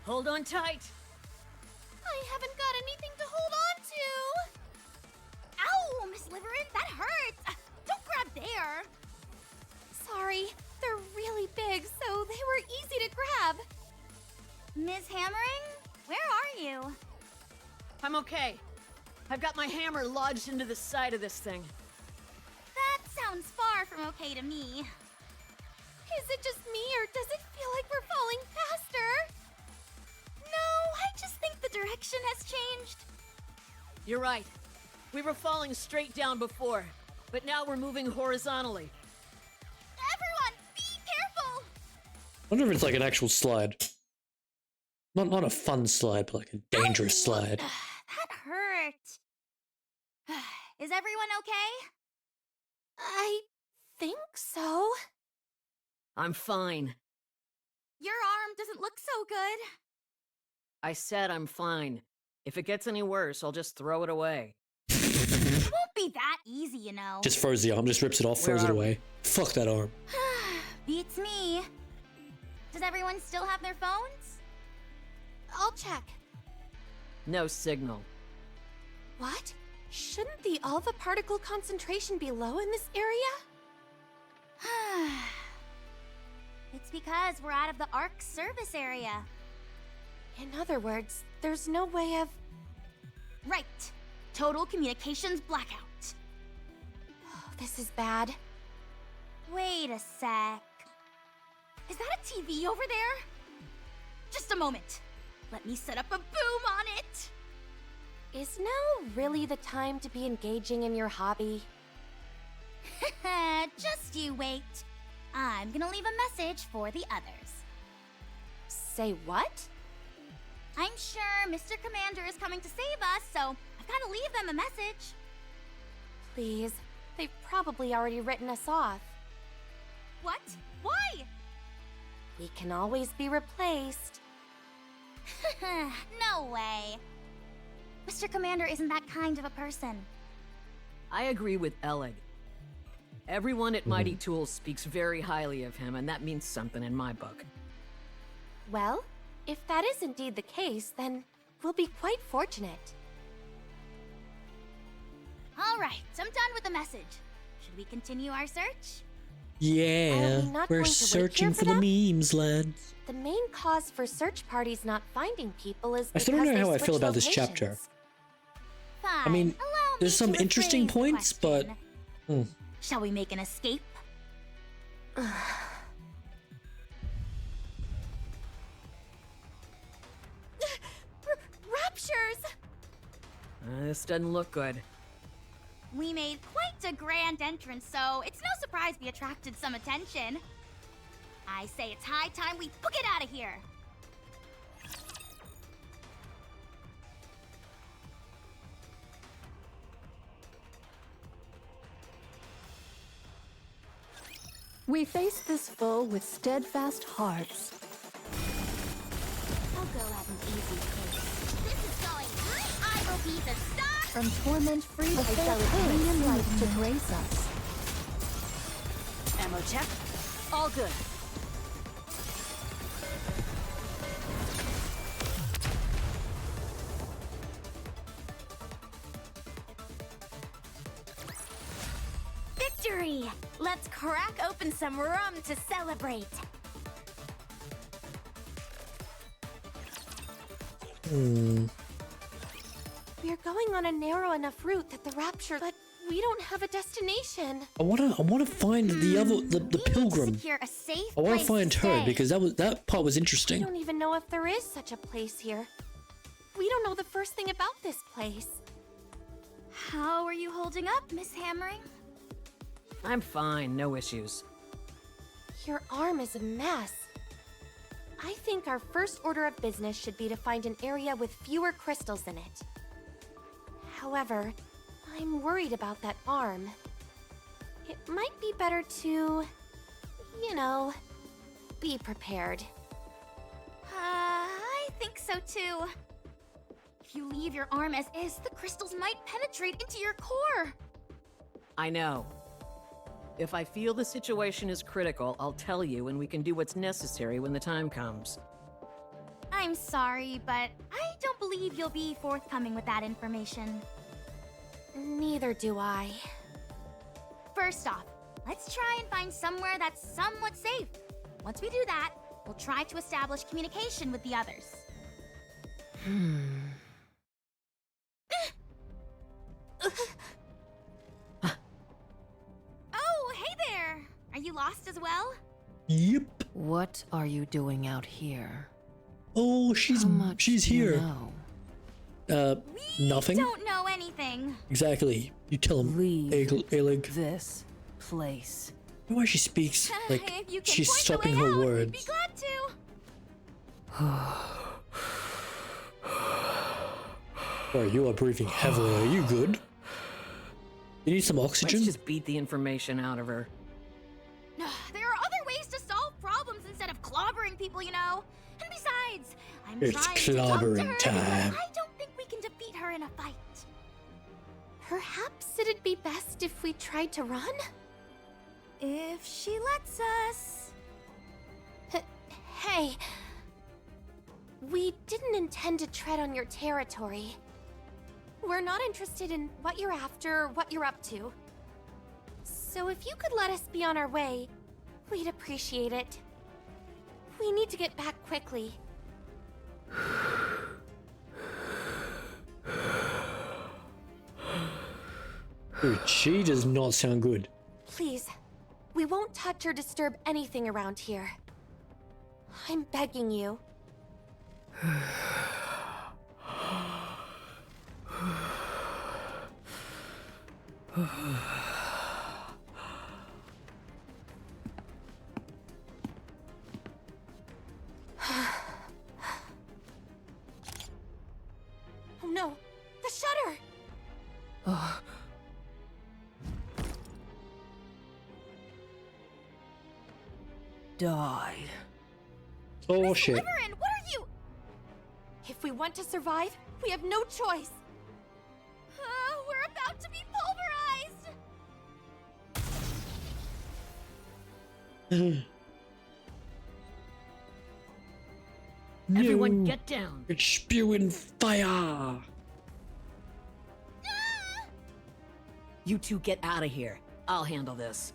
Hold on tight. I haven't got anything to hold on to! Ow, Miss Liverin, that hurts! Don't grab there! Sorry, they're really big, so they were easy to grab. Ms. Hammering, where are you? I'm okay. I've got my hammer lodged into the side of this thing. That sounds far from okay to me. Is it just me, or does it feel like we're falling faster? No, I just think the direction has changed. You're right. We were falling straight down before, but now we're moving horizontally. Everyone, be careful! I wonder if it's like an actual slide. Not a fun slide, but like a dangerous slide. That hurt. Is everyone okay? I think so. I'm fine. Your arm doesn't look so good. I said I'm fine. If it gets any worse, I'll just throw it away. It won't be that easy, you know. Just throws the arm, just rips it off, throws it away. Fuck that arm. Beats me. Does everyone still have their phones? I'll check. No signal. What? Shouldn't the alpha particle concentration be low in this area? It's because we're out of the ARC service area. In other words, there's no way of... Right. Total communications blackout. Oh, this is bad. Wait a sec. Is that a TV over there? Just a moment. Let me set up a boom on it. Is now really the time to be engaging in your hobby? Just you wait. I'm gonna leave a message for the others. Say what? I'm sure Mr. Commander is coming to save us, so I've gotta leave them a message. Please. They've probably already written us off. What? Why? We can always be replaced. No way. Mr. Commander isn't that kind of a person. I agree with Elig. Everyone at Mighty Tools speaks very highly of him, and that means something in my book. Well, if that is indeed the case, then we'll be quite fortunate. All right, I'm done with the message. Should we continue our search? Yeah, not we're going to wait searching here for for the memes, lads. The main cause for search parties not finding people is I because still don't know they how I feel switch about this chapter. locations. Fine. I mean, allow there's me some to interesting rephrase the points, but... question. Shall we make an escape? Raptures! This doesn't look good. We made quite a grand entrance, so it's no surprise we attracted some attention. I say it's high time we book it out of here. We face this foe with steadfast hearts. I'll go at an easy pace. This is going great. I will be the star. From torment-free, a Valkyrian light to grace us. Ammo check. All good. Victory! Let's crack open some rum to celebrate. We're going on a narrow enough route that the rapture... But We don't have a destination. I wanna find the pilgrim. Secure a safe I wanna place find to her stay. because that part was I interesting. don't even know if there is such a place here. We don't know the first thing about this place. How are you holding up, Miss Hammering? I'm fine, no issues. Your arm is a mess. I think our first order of business should be to find an area with fewer crystals in it. However, I'm worried about that arm. It might be better to, you know, be prepared. I think so too. If you leave your arm as is, the crystals might penetrate into your core. I know. If I feel the situation is critical, I'll tell you and we can do what's necessary when the time comes. I'm sorry, but I don't believe you'll be forthcoming with that information. Neither do I. First off, let's try and find somewhere that's somewhat safe. Once we do that, we'll try to establish communication with the others. Oh, hey there! Are you lost as well? Yep. What are you doing out here? Oh, How much she's do you here. know? Nothing. Don't know anything. Exactly. You tell him, Leave Alig. this place. You know why she speaks like If you can she's point the stopping way her out, we'd words. be glad to. Oh, you are breathing heavily. Are you good? You need some oxygen? Let's just beat the information out of her. There are other ways to solve problems instead of clobbering people, you know. And besides, I'm It's trying to talk to clobbering her time. because I don't think we can defeat her in a fight. Perhaps it'd be best if we tried to run? If she lets us. Hey, we didn't intend to tread on your territory. We're not interested in what you're after or what you're up to. So if you could let us be on our way, we'd appreciate it. We need to get back quickly. Dude, she does not sound good. Please, we won't touch or disturb anything around here. I'm begging you. Oh no, the shutter! Die. Oh shit. Slytherin, what are you? If we want to survive, we have no choice. We're about to be pulverized. Everyone No. get down! It's spewing fire. You two get out of here. I'll handle this.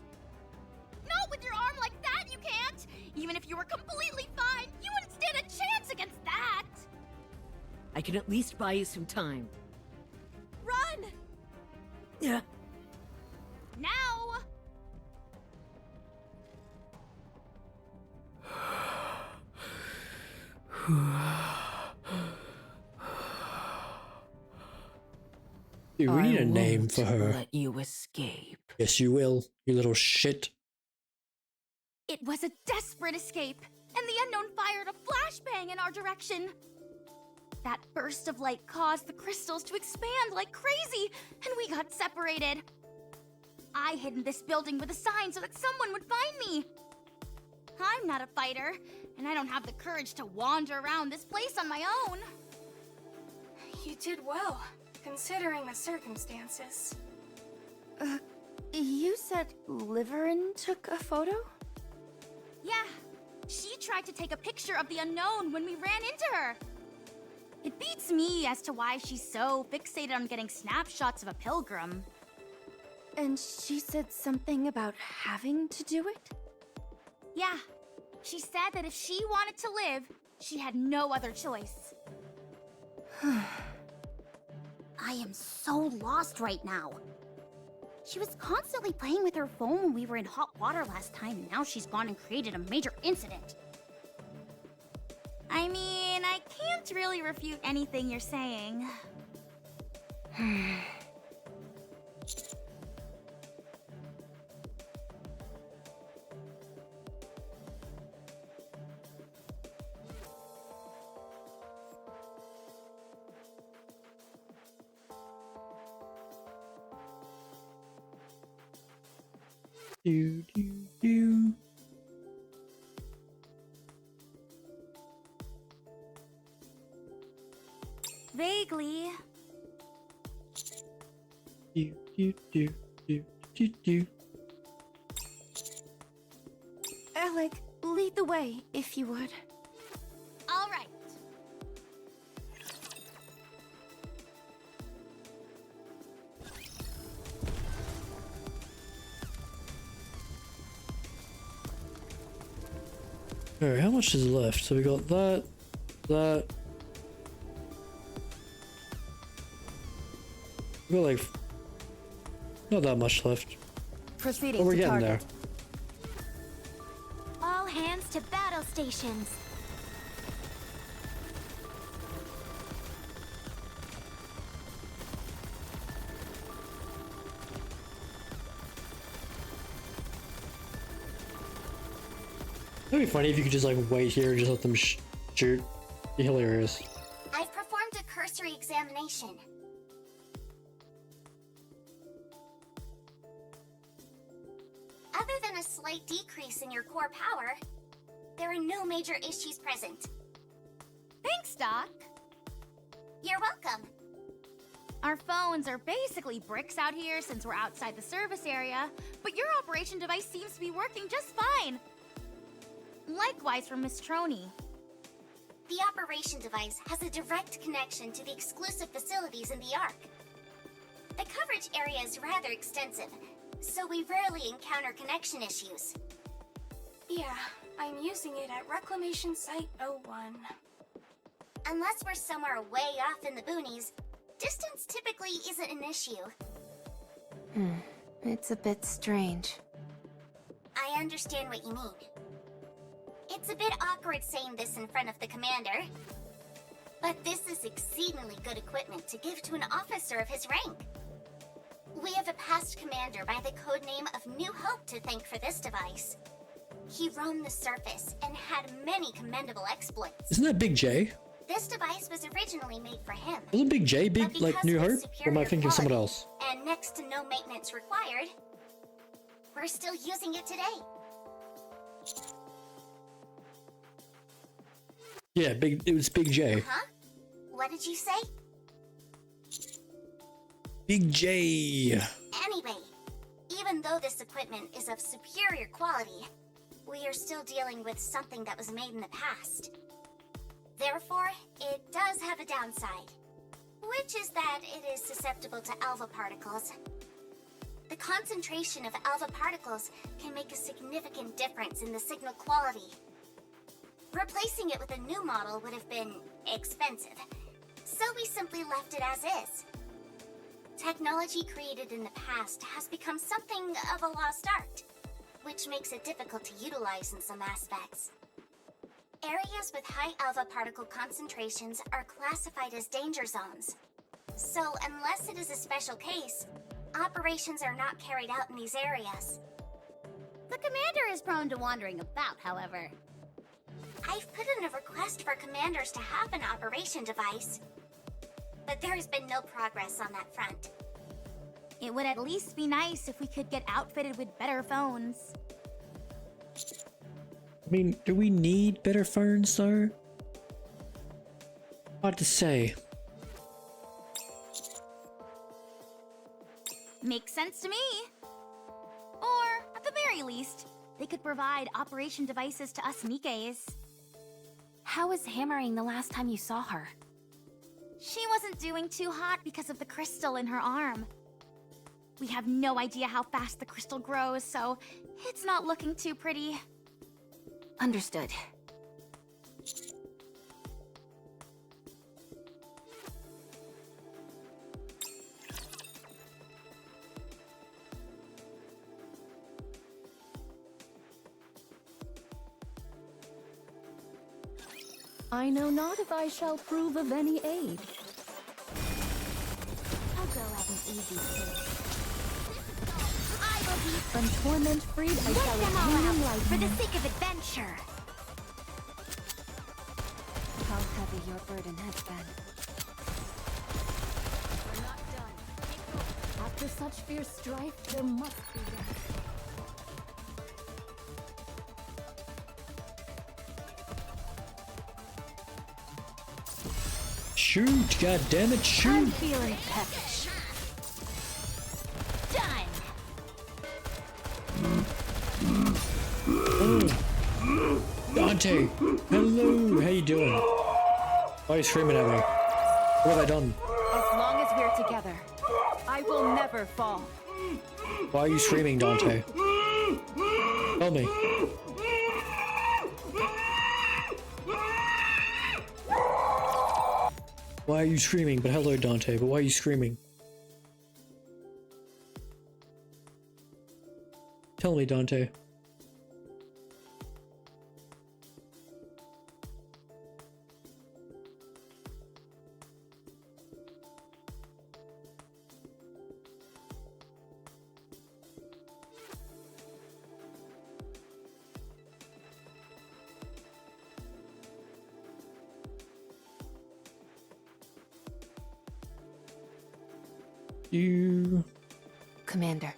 Not with your arm like that, you can't. Even if you were completely fine, you wouldn't stand a chance against that. I can at least buy you some time. Run! Yeah. Now! Dude, we need a name won't for her. Let you escape. Yes, you will, you little shit. It was a desperate escape, and the unknown fired a flashbang in our direction. That burst of light caused the crystals to expand like crazy, and we got separated. I hid in this building with a sign so that someone would find me. I'm not a fighter, and I don't have the courage to wander around this place on my own. You did well, considering the circumstances. You said Liverin took a photo? Yeah. She tried to take a picture of the unknown when we ran into her. It beats me as to why she's so fixated on getting snapshots of a pilgrim. And she said something about having to do it? Yeah. She said that if she wanted to live, she had no other choice. I am so lost right now. She was constantly playing with her phone when we were in hot water last time, and now she's gone and created a major incident. I mean, I can't really refute anything you're saying. Do do do. Vaguely. Do do do do do do. Alec, lead the way, if you would. All right. Alright, how much is left? So we got that, that. We got like not that much left. Proceeding But we're to getting target. there. All hands to battle stations. It'd be funny if you could just like wait here and just let them shoot. Be hilarious. I've performed a cursory examination. Other than a slight decrease in your core power, there are no major issues present. Thanks, Doc. You're welcome. Our phones are basically bricks out here since we're outside the service area, but your operation device seems to be working just fine. Likewise for Miss Troney. The operation device has a direct connection to the exclusive facilities in the Ark. The coverage area is rather extensive, so we rarely encounter connection issues. Yeah, I'm using it at Reclamation Site 01. Unless we're somewhere way off in the boonies, distance typically isn't an issue. It's a bit strange. I understand what you mean. It's a bit awkward saying this in front of the commander, but this is exceedingly good equipment to give to an officer of his rank. We have a past commander by the codename of New Hope to thank for this device. He roamed the surface and had many commendable exploits. Isn't that Big J? This device was originally made for him. Wasn't Big J But big like because New of Hope? its Or am I superior thinking of someone quality else? And next to no maintenance required, we're still using it today. Yeah, it was Big J. Huh? What did you say? Big J. Anyway, even though this equipment is of superior quality, we are still dealing with something that was made in the past. Therefore, it does have a downside, which is that it is susceptible to alpha particles. The concentration of alpha particles can make a significant difference in the signal quality. Replacing it with a new model would have been expensive, so we simply left it as is. Technology created in the past has become something of a lost art, which makes it difficult to utilize in some aspects. Areas with high alpha particle concentrations are classified as danger zones. So unless it is a special case, operations are not carried out in these areas. The commander is prone to wandering about, however. I've put in a request for commanders to have an operation device, but there has been no progress on that front. It would at least be nice if we could get outfitted with better phones. I mean, do we need better phones though? Hard to say. Makes sense to me. Or, at the very least, they could provide operation devices to us NIKKEs. How was Hammering the last time you saw her? She wasn't doing too hot because of the crystal in her arm. We have no idea how fast the crystal grows, so it's not looking too pretty. Understood. I know not if I shall prove of any aid. I'll go at an easy pace. I will be From torment freed, I Get shall them all attain out for the enlightenment. sake of adventure. How heavy your burden has been. After such fierce strife, there must be rest. Shoot, god damn it, I'm shoot! feeling peppish. Done. Dante! Hello! How you doing? Why are you screaming at me? What have I done? As long as we're together, I will never fall. Why are you screaming, Dante? Tell me. Why are you screaming? But hello, Dante, but why are you screaming? Tell me, Dante. You... Commander.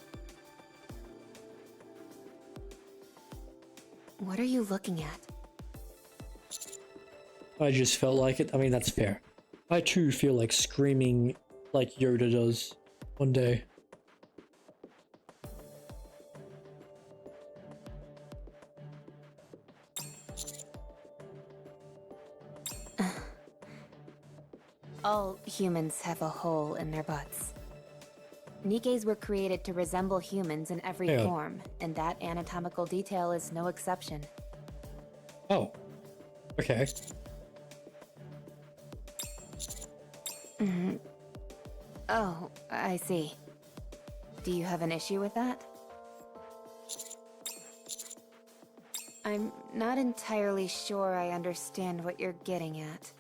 What are you looking at? I just felt like it. I mean, that's fair. I too feel like screaming like Yoda does one day. All humans have a hole in their butts. Nikkes were created to resemble humans in every Yeah. form, and that anatomical detail is no exception. Oh. Okay. Oh, I see. Do you have an issue with that? I'm not entirely sure I understand what you're getting at.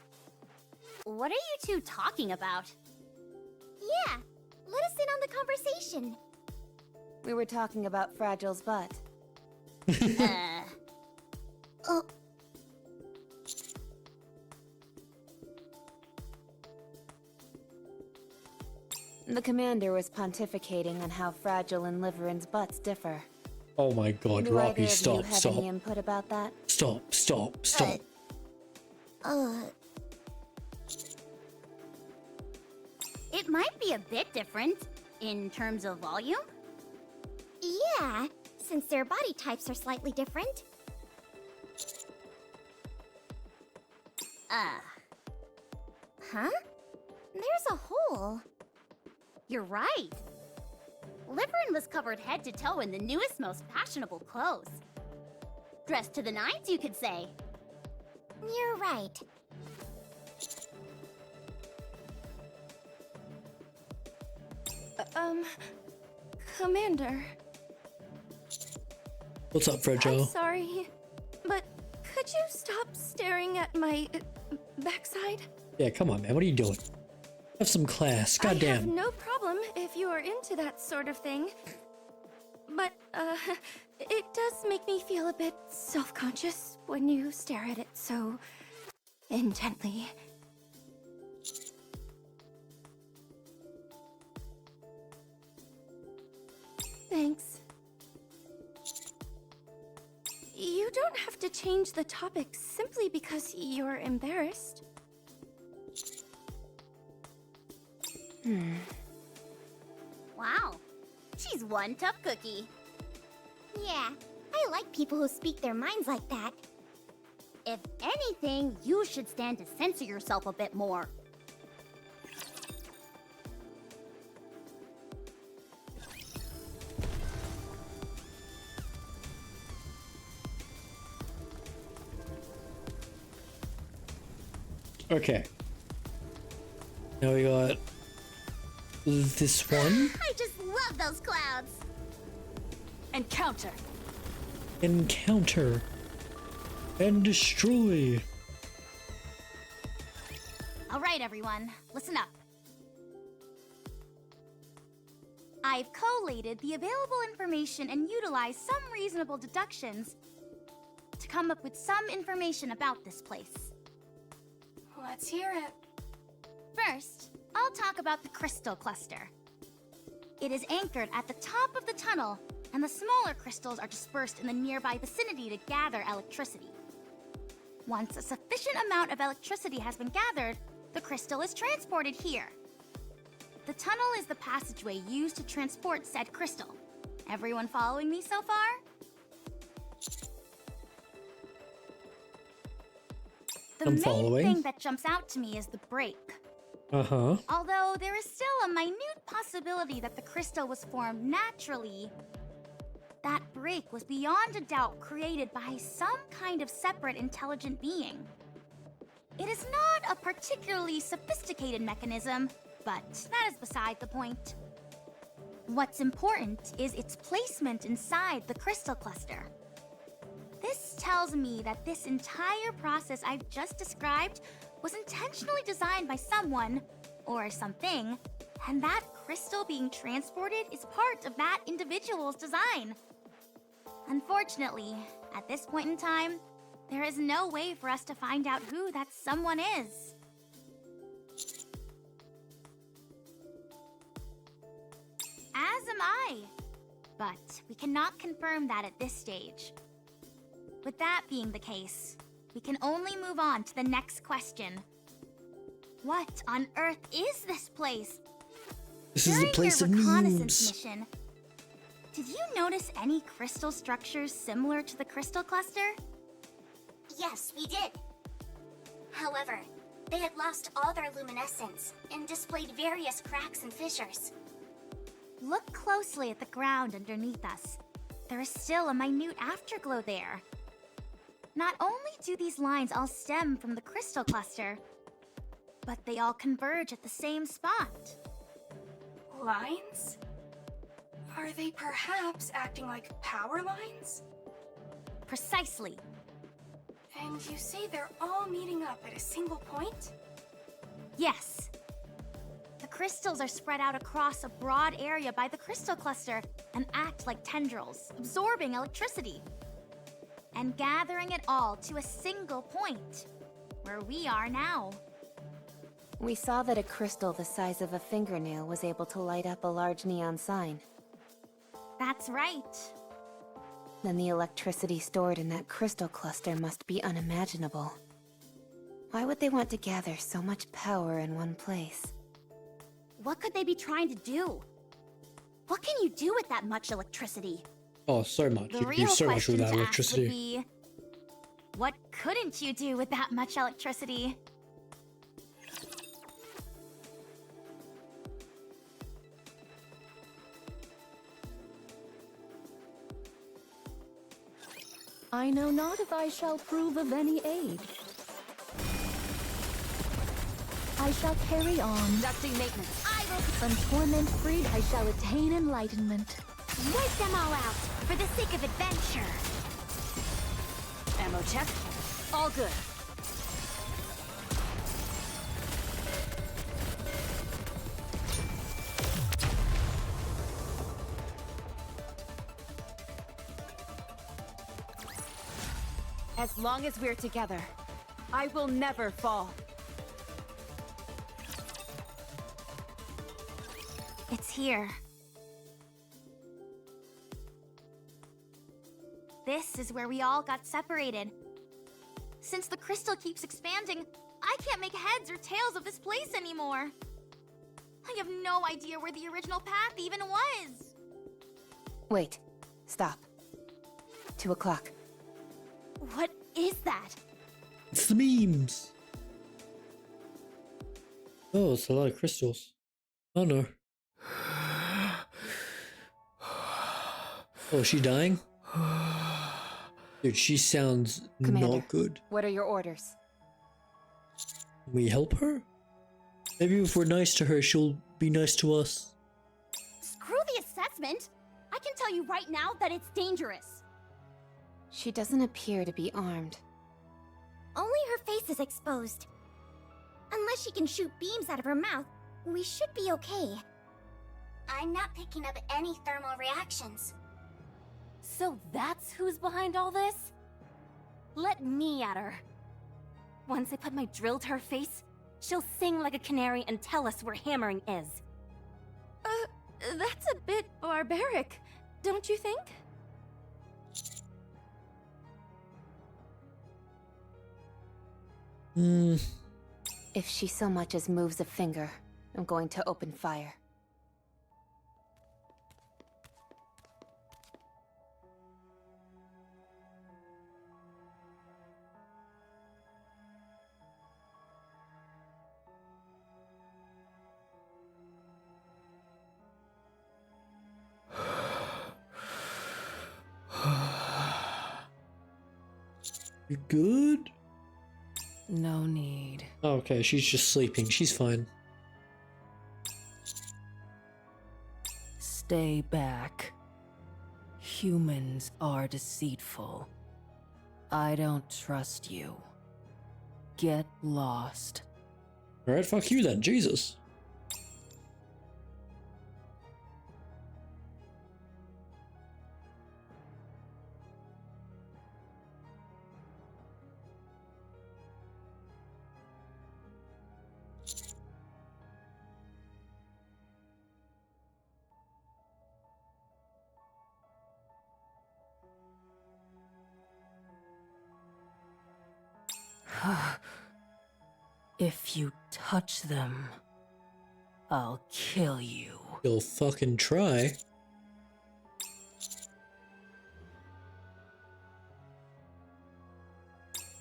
What are you two talking about? Yeah, let us in on the conversation. We were talking about Fragile's butt. Oh, The commander was pontificating on how Fragile and Liveran's butts differ. Oh my god, Do either Rocky, of you stop, have stop. any input about that? Stop, stop, stop. It might be a bit different in terms of volume. yeah, since their body types are slightly different. Huh? There's a hole. You're right. Liverin was covered head to toe in the newest, most fashionable clothes. Dressed to the nines, you could say. You're right. Commander, What's up, I'm Fragile? sorry, but could you stop staring at my backside? Yeah, come on, man. What are you doing? Have some class. I have Goddamn. no problem if you are into that sort of thing. But, it does make me feel a bit self-conscious when you stare at it so intently. Thanks. You don't have to change the topic simply because you're embarrassed. Wow, she's one tough cookie. Yeah, I like people who speak their minds like that. If anything, you should stand to censor yourself a bit more. Okay. Now we got this one. I just love those clouds. Encounter. Encounter and destroy. Alright, everyone, listen up. I've collated the available information and utilized some reasonable deductions to come up with some information about this place. Let's hear it. First, I'll talk about the crystal cluster. It is anchored at the top of the tunnel, and the smaller crystals are dispersed in the nearby vicinity to gather electricity. Once a sufficient amount of electricity has been gathered, the crystal is transported here. The tunnel is the passageway used to transport said crystal. Everyone following me so far? The main thing that jumps out to me is the break. Although there is still a minute possibility that the crystal was formed naturally, that break was beyond a doubt created by some kind of separate intelligent being. It is not a particularly sophisticated mechanism, but that is beside the point. What's important is its placement inside the crystal cluster. This tells me that this entire process I've just described was intentionally designed by someone, or something, and that crystal being transported is part of that individual's design. Unfortunately, at this point in time, there is no way for us to find out who that someone is. As am I, but we cannot confirm that at this stage. With that being the case, we can only move on to the next question. What on earth is this place? This is a place of memes. Mission, did you notice any crystal structures similar to the crystal cluster? Yes, we did. However, they had lost all their luminescence and displayed various cracks and fissures. Look closely at the ground underneath us. There is still a minute afterglow there. Not only do these lines all stem from the crystal cluster, but they all converge at the same spot. Lines? Are they perhaps acting like power lines? Precisely. And you say they're all meeting up at a single point? Yes. The crystals are spread out across a broad area by the crystal cluster and act like tendrils, absorbing electricity and gathering it all to a single point, where we are now. We saw that a crystal the size of a fingernail was able to light up a large neon sign. That's right. Then the electricity stored in that crystal cluster must be unimaginable. Why would they want to gather so much power in one place? What could they be trying to do? What can you do with that much electricity? Oh, so much. The You can do real so much question with that to ask would electricity. be, what couldn't you do with that much electricity? I know not if I shall prove of any aid. I shall carry on. Conducting maintenance. From torment freed, I shall attain enlightenment. Wipe them all out, for the sake of adventure. Ammo check. All good. As long as we're together, I will never fall. It's here. This is where we all got separated. Since the crystal keeps expanding, I can't make heads or tails of this place anymore. I have no idea where the original path even was. Wait. Stop. 2 o'clock. What is that? It's the memes. Oh, it's a lot of crystals. Oh no. Oh, is she dying? Dude, she sounds Commander, not good. What are your orders? Can we help her? Maybe if we're nice to her, she'll be nice to us. Screw the assessment! I can tell you right now that it's dangerous. She doesn't appear to be armed. Only her face is exposed. Unless she can shoot beams out of her mouth, we should be okay. I'm not picking up any thermal reactions. So that's who's behind all this? Let me at her. Once I put my drill to her face, she'll sing like a canary and tell us where hammering is. That's a bit barbaric, don't you think? If she so much as moves a finger, I'm going to open fire. You good? No need. Okay, she's just sleeping. She's fine. Stay back. Humans are deceitful. I don't trust you. Get lost. Alright, fuck you then, Jesus. If you touch them, I'll kill you. You'll fucking try.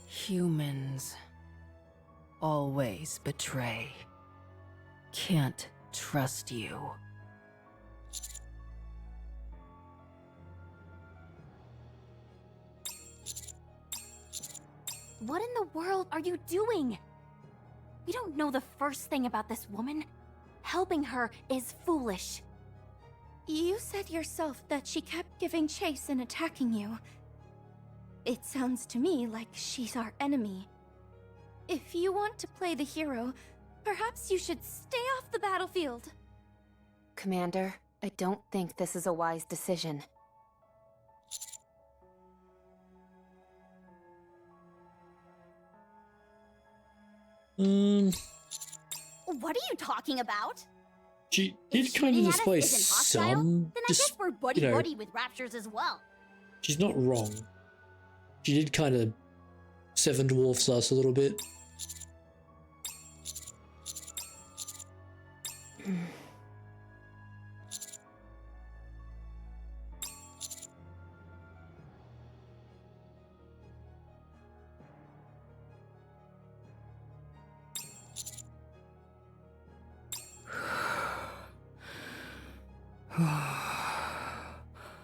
Humans always betray. Can't trust you. What in the world are you doing? We don't know the first thing about this woman. Helping her is foolish. You said yourself that she kept giving chase and attacking you. It sounds to me like she's our enemy. If you want to play the hero, perhaps you should stay off the battlefield. Commander, I don't think this is a wise decision. What are you talking about? She If did kind of shooting at us display isn't hostile, some. then I guess we're buddy-buddy with raptures as well. She's not wrong. She did kind of seven dwarfs us a little bit.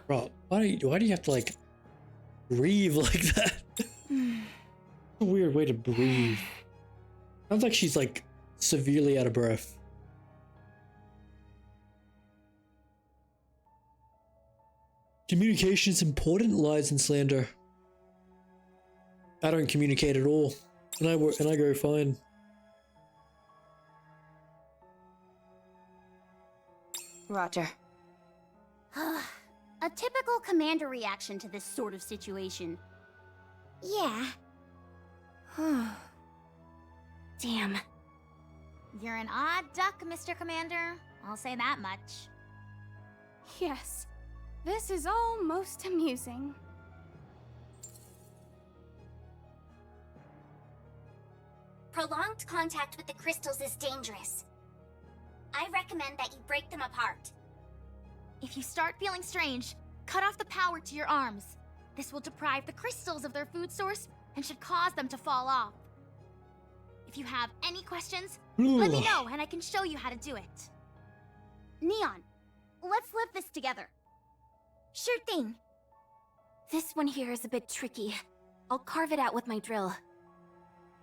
Bro, why do you have to like breathe like that? A weird way to breathe. Sounds like she's like severely out of breath. Communication is important, lies and slander. I don't communicate at all, and I go fine. Roger. A typical commander reaction to this sort of situation. Yeah. Damn. You're an odd duck, Mr. Commander. I'll say that much. Yes, this is all most amusing. Prolonged contact with the crystals is dangerous. I recommend that you break them apart. If you start feeling strange, cut off the power to your arms. This will deprive the crystals of their food source and should cause them to fall off. If you have any questions, let me know and I can show you how to do it. Neon, let's live this together. Sure thing. This one here is a bit tricky. I'll carve it out with my drill.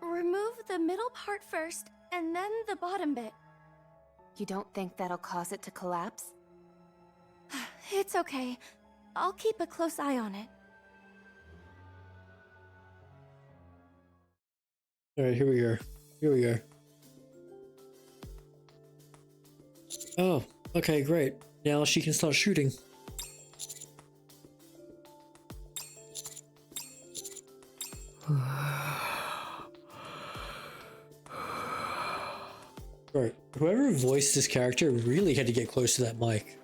Remove the middle part first, and then the bottom bit. You don't think that'll cause it to collapse? It's okay. I'll keep a close eye on it. All right, here we go. Oh, okay, great. Now she can start shooting. Right. Whoever voiced this character really had to get close to that mic.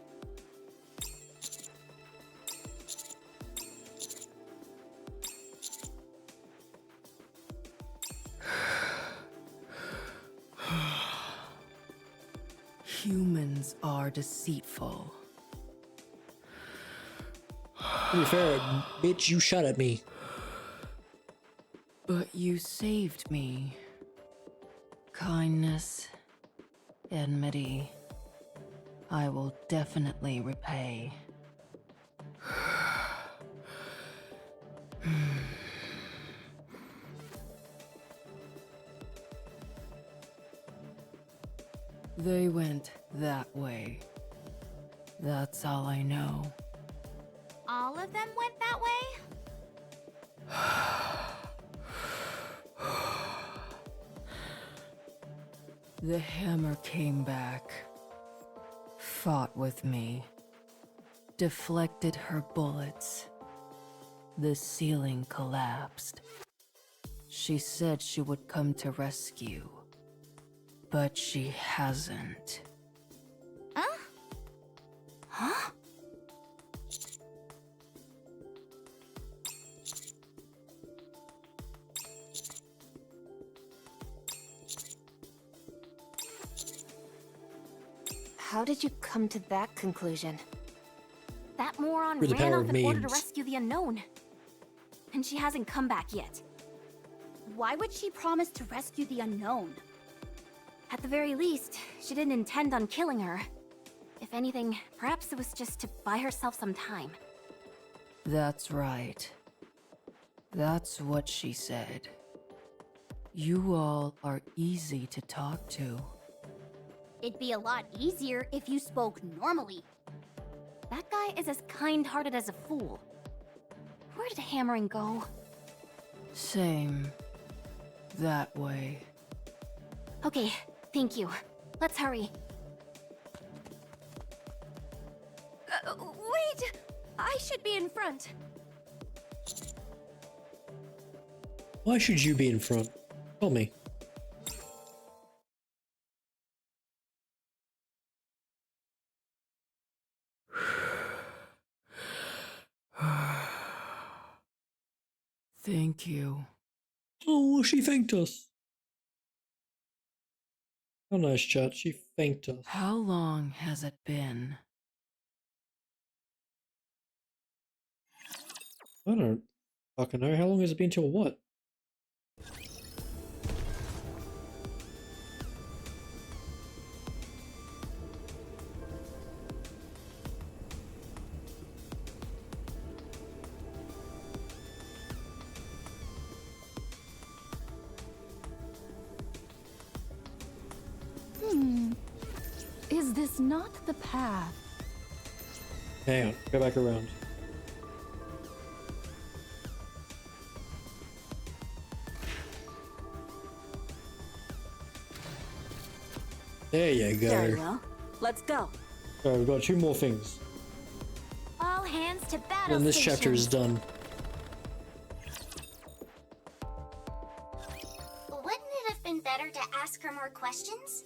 Humans are deceitful. To be fair, bitch, you shot at me. But you saved me. Kindness, enmity, I will definitely repay. They went that way. That's all I know. All of them went that way? The hammer came back, fought with me, deflected her bullets. The ceiling collapsed. She said she would come to rescue, but she hasn't. Huh? Huh? How did you come to that conclusion? That moron Through the ran power off of in order to memes. rescue the unknown. And she hasn't come back yet. Why would she promise to rescue the unknown? At the very least, she didn't intend on killing her. If anything, perhaps it was just to buy herself some time. That's right. That's what she said. You all are easy to talk to. It'd be a lot easier if you spoke normally. That guy is as kind-hearted as a fool. Where did hammering go? Same. That way. Okay, thank you. Let's hurry. Wait! I should be in front. Why should you be in front? Tell me. Thank you. Oh, she thanked us. How nice, chat. She thanked us. How long has it been? I don't fucking know. How long has it been till what? Is this not the path? Hang on. Go back around. There you go. There you go. Let's go. Alright, we've got two more things. All hands to battle. Then this chapter is done. Wouldn't it have been better to ask her more questions?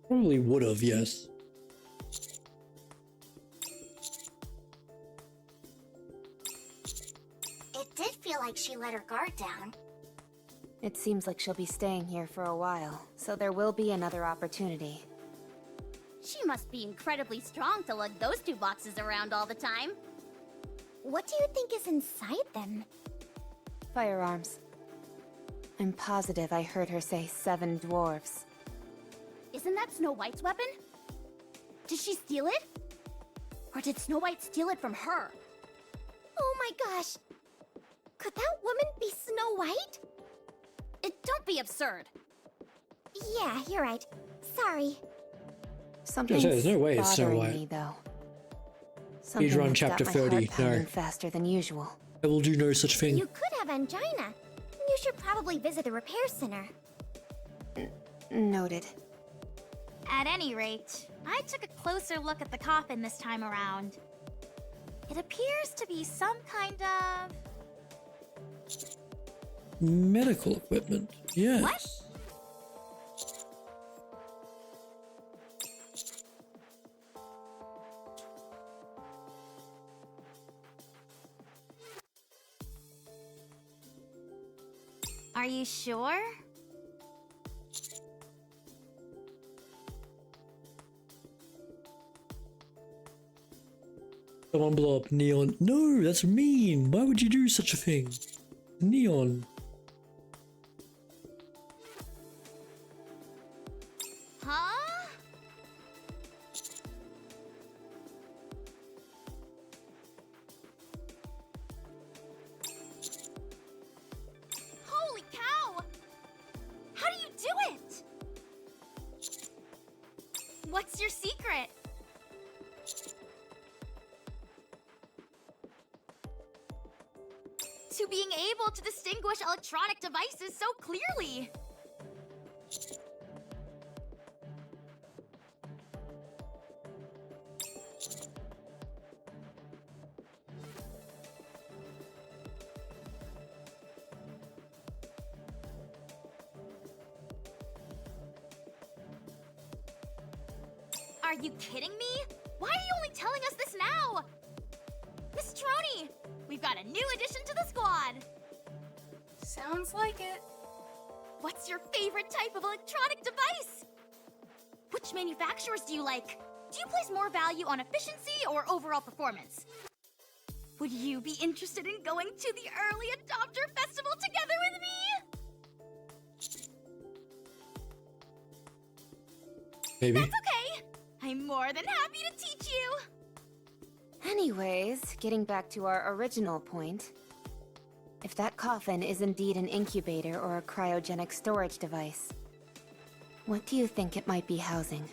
Probably would have, yes. It did feel like she let her guard down. It seems like she'll be staying here for a while, so there will be another opportunity. She must be incredibly strong to lug those two boxes around all the time. What do you think is inside them? Firearms. I'm positive I heard her say 7 dwarves. Isn't that Snow White's weapon? Did she steal it? Or did Snow White steal it from her? Oh my gosh! Could that woman be Snow White? Don't be absurd. Yeah, you're right. Sorry. Something's there's no way it's Snow bothering White. me, though. Please run Something that's chapter got my 30. heart pounding No. faster than usual. I will do no such thing. You could have angina. You should probably visit the repair center. Noted. At any rate, I took a closer look at the coffin this time around. It appears to be some kind of... Medical equipment. Yes. What? Are you sure? Someone blow up Neon. No, that's mean. Why would you do such a thing? Neon. Huh? Holy cow! How do you do it? What's your secret? To being able to distinguish electronic devices so clearly. Are you kidding me? Why are you only telling us this now? Miss Troni, we've got a new addition to the squad. Sounds like it. What's your favorite type of electronic device? Which manufacturers do you like? Do you place more value on efficiency or overall performance? Would you be interested in going to the early adopter festival together with me? Maybe. That's okay. I'm more than happy to teach you. Anyways, getting back to our original point. If that coffin is indeed an incubator or a cryogenic storage device, what do you think it might be housing?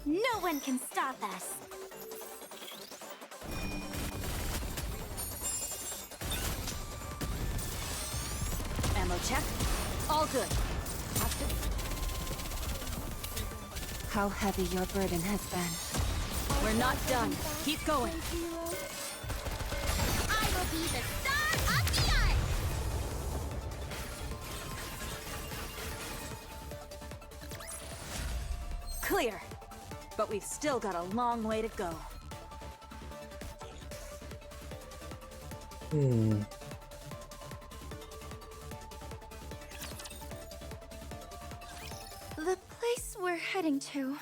No one can stop us. Ammo check. All good. How heavy your burden has been. We're not done. Keep going. I will be the star of the art. Clear. But we've still got a long way to go. The place we're heading to.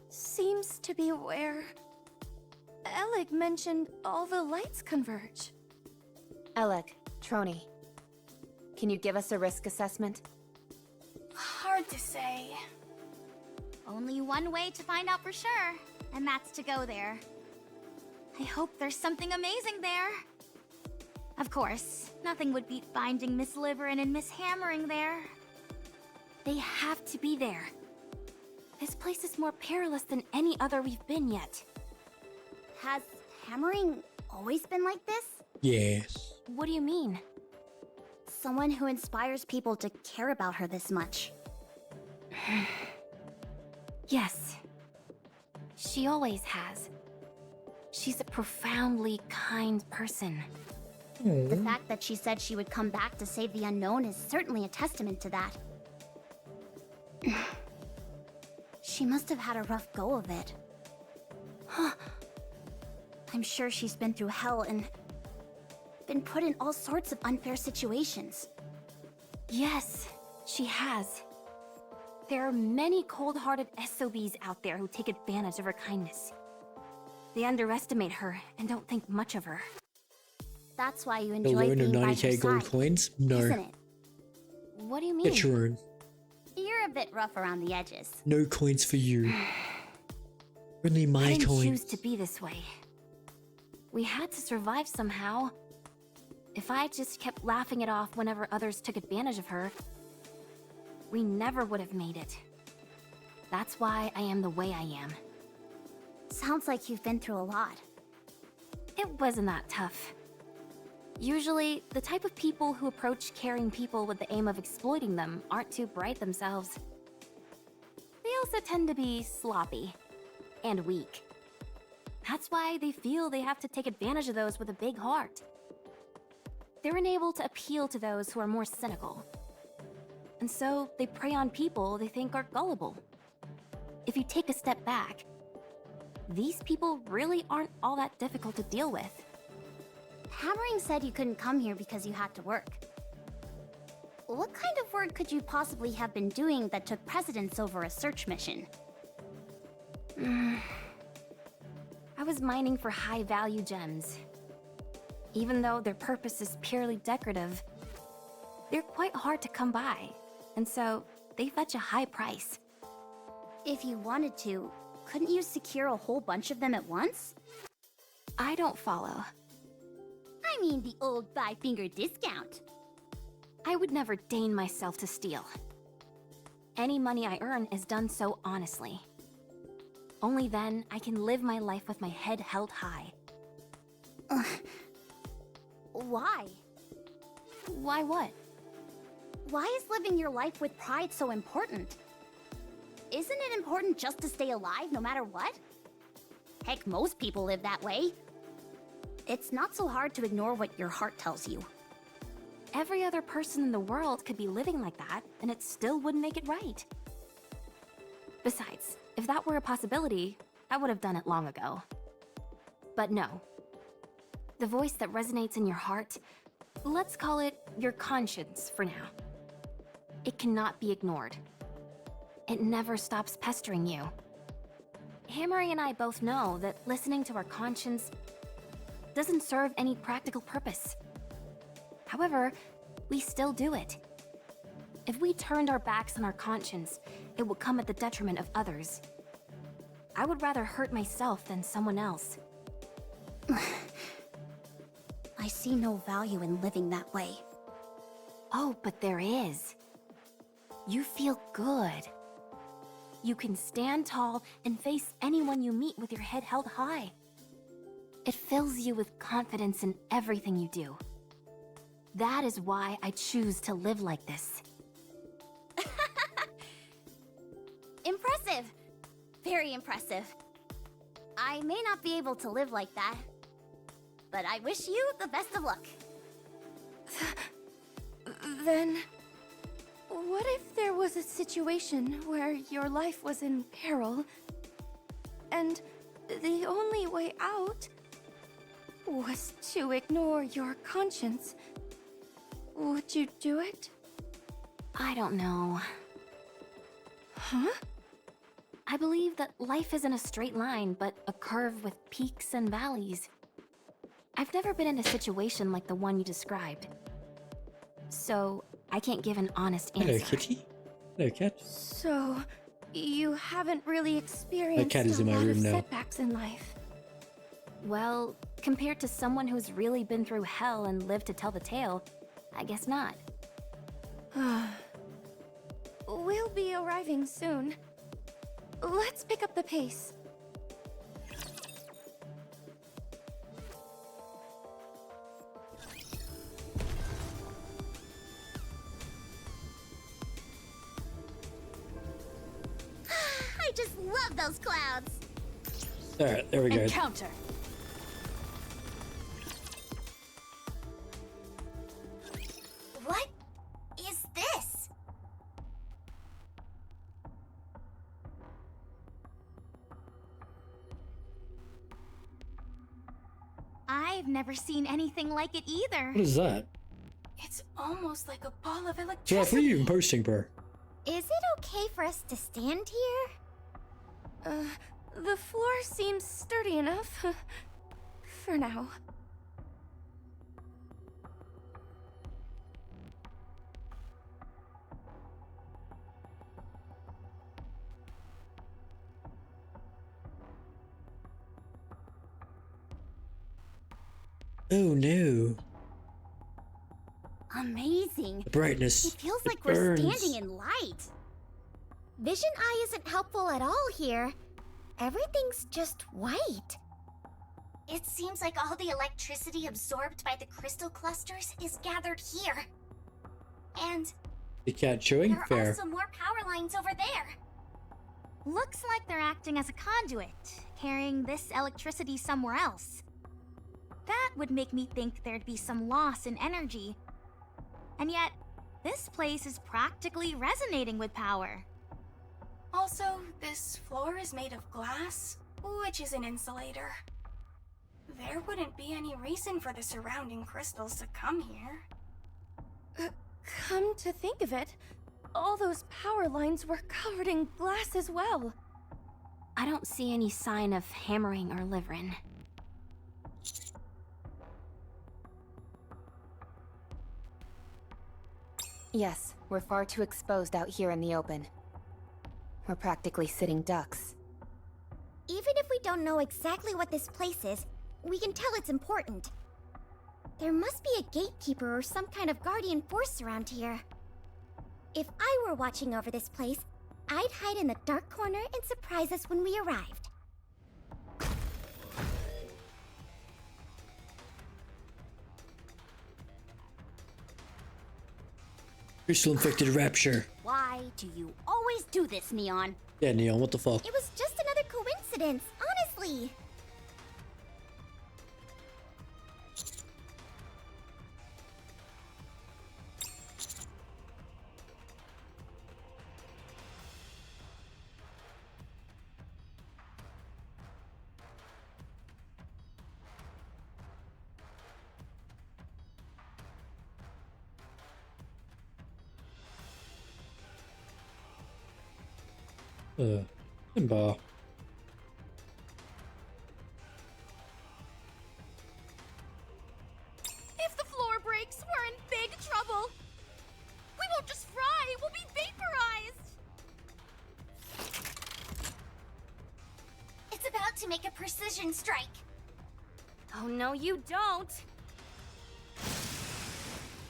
Seems to be where Alec mentioned all the lights converge. Alec, Troni, can you give us a risk assessment? Hard to say. Only one way to find out for sure, and that's to go there. I hope there's something amazing there. Of course, nothing would beat finding Miss Liverin and Miss Hammering there. They have to be there. This place is more perilous than any other we've been yet. Has hammering always been like this? Yes. What do you mean? Someone who inspires people to care about her this much. Yes. She always has. She's a profoundly kind person. The fact that she said she would come back to save the unknown is certainly a testament to that. She must have had a rough go of it. Huh. I'm sure she's been through hell and been put in all sorts of unfair situations. Yes, she has. There are many cold-hearted SOBs out there who take advantage of her kindness. They underestimate her and don't think much of her. That's why you A enjoy loan of being by her 90k gold side, coins? No. isn't it? What do you mean? Get your own. You're a bit rough around the edges. No coins for you. Only I my didn't coins. choose to be this way. We had to survive somehow. If I just kept laughing it off whenever others took advantage of her, we never would have made it. That's why I am the way I am. Sounds like you've been through a lot. It wasn't that tough. Usually, the type of people who approach caring people with the aim of exploiting them aren't too bright themselves. They also tend to be sloppy and weak. That's why they feel they have to take advantage of those with a big heart. They're unable to appeal to those who are more cynical. And so they prey on people they think are gullible. If you take a step back, these people really aren't all that difficult to deal with. Hammering said you couldn't come here because you had to work. What kind of work could you possibly have been doing that took precedence over a search mission? I was mining for high-value gems. Even though their purpose is purely decorative, they're quite hard to come by, and so they fetch a high price. If you wanted to, couldn't you secure a whole bunch of them at once? I don't follow. I mean the old five-finger discount. I would never deign myself to steal. Any money I earn is done so honestly. Only then I can live my life with my head held high. Why? Why what? Why is living your life with pride so important? Isn't it important just to stay alive no matter what? Heck, most people live that way. It's not so hard to ignore what your heart tells you. Every other person in the world could be living like that, and it still wouldn't make it right. Besides, if that were a possibility, I would have done it long ago. But no. The voice that resonates in your heart, let's call it your conscience for now. It cannot be ignored. It never stops pestering you. Hammering and I both know that listening to our conscience doesn't serve any practical purpose. However, we still do it. If we turned our backs on our conscience, it would come at the detriment of others. I would rather hurt myself than someone else. I see no value in living that way. Oh, but there is. You feel good. You can stand tall and face anyone you meet with your head held high. It fills you with confidence in everything you do. That is why I choose to live like this. Impressive! Very impressive. I may not be able to live like that, but I wish you the best of luck. Then, what if there was a situation where your life was in peril, and the only way out was to ignore your conscience? Would you do it? I don't know. Huh? I believe that life isn't a straight line, but a curve with peaks and valleys. I've never been in a situation like the one you described. So, I can't give an honest answer. Hello, kitty. Hello, cat. So, you haven't really experienced cat is a in my lot room of now. setbacks in life. Well, compared to someone who's really been through hell and lived to tell the tale, I guess not. We'll be arriving soon. Let's pick up the pace. I just love those clouds! Alright, there we go. Encounter! What is this? I've never seen anything like it either. What is that? It's almost like a ball of So what are electricity. you posting, bro? Is it okay for us to stand here? The floor seems sturdy enough. For now. Oh no. Amazing. The brightness. It feels It like we're burns. standing in light. Vision Eye isn't helpful at all here. Everything's just white. It seems like all the electricity absorbed by the crystal clusters is gathered here. And The cat showing there are fair. also more power lines over there. Looks like they're acting as a conduit, carrying this electricity somewhere else. That would make me think there'd be some loss in energy. And yet, this place is practically resonating with power. Also, this floor is made of glass, which is an insulator. There wouldn't be any reason for the surrounding crystals to come here. Come to think of it, all those power lines were covered in glass as well. I don't see any sign of hammering or livering. Yes, we're far too exposed out here in the open. We're practically sitting ducks. Even if we don't know exactly what this place is, we can tell it's important. There must be a gatekeeper or some kind of guardian force around here. If I were watching over this place, I'd hide in the dark corner and surprise us when we arrived. Crystal infected rapture. Why do you always do this, Neon? Yeah, Neon, what the fuck? It was just another coincidence, honestly. Simba. If the floor breaks, we're in big trouble. We won't just fry, we'll be vaporized. It's about to make a precision strike. Oh no, you don't!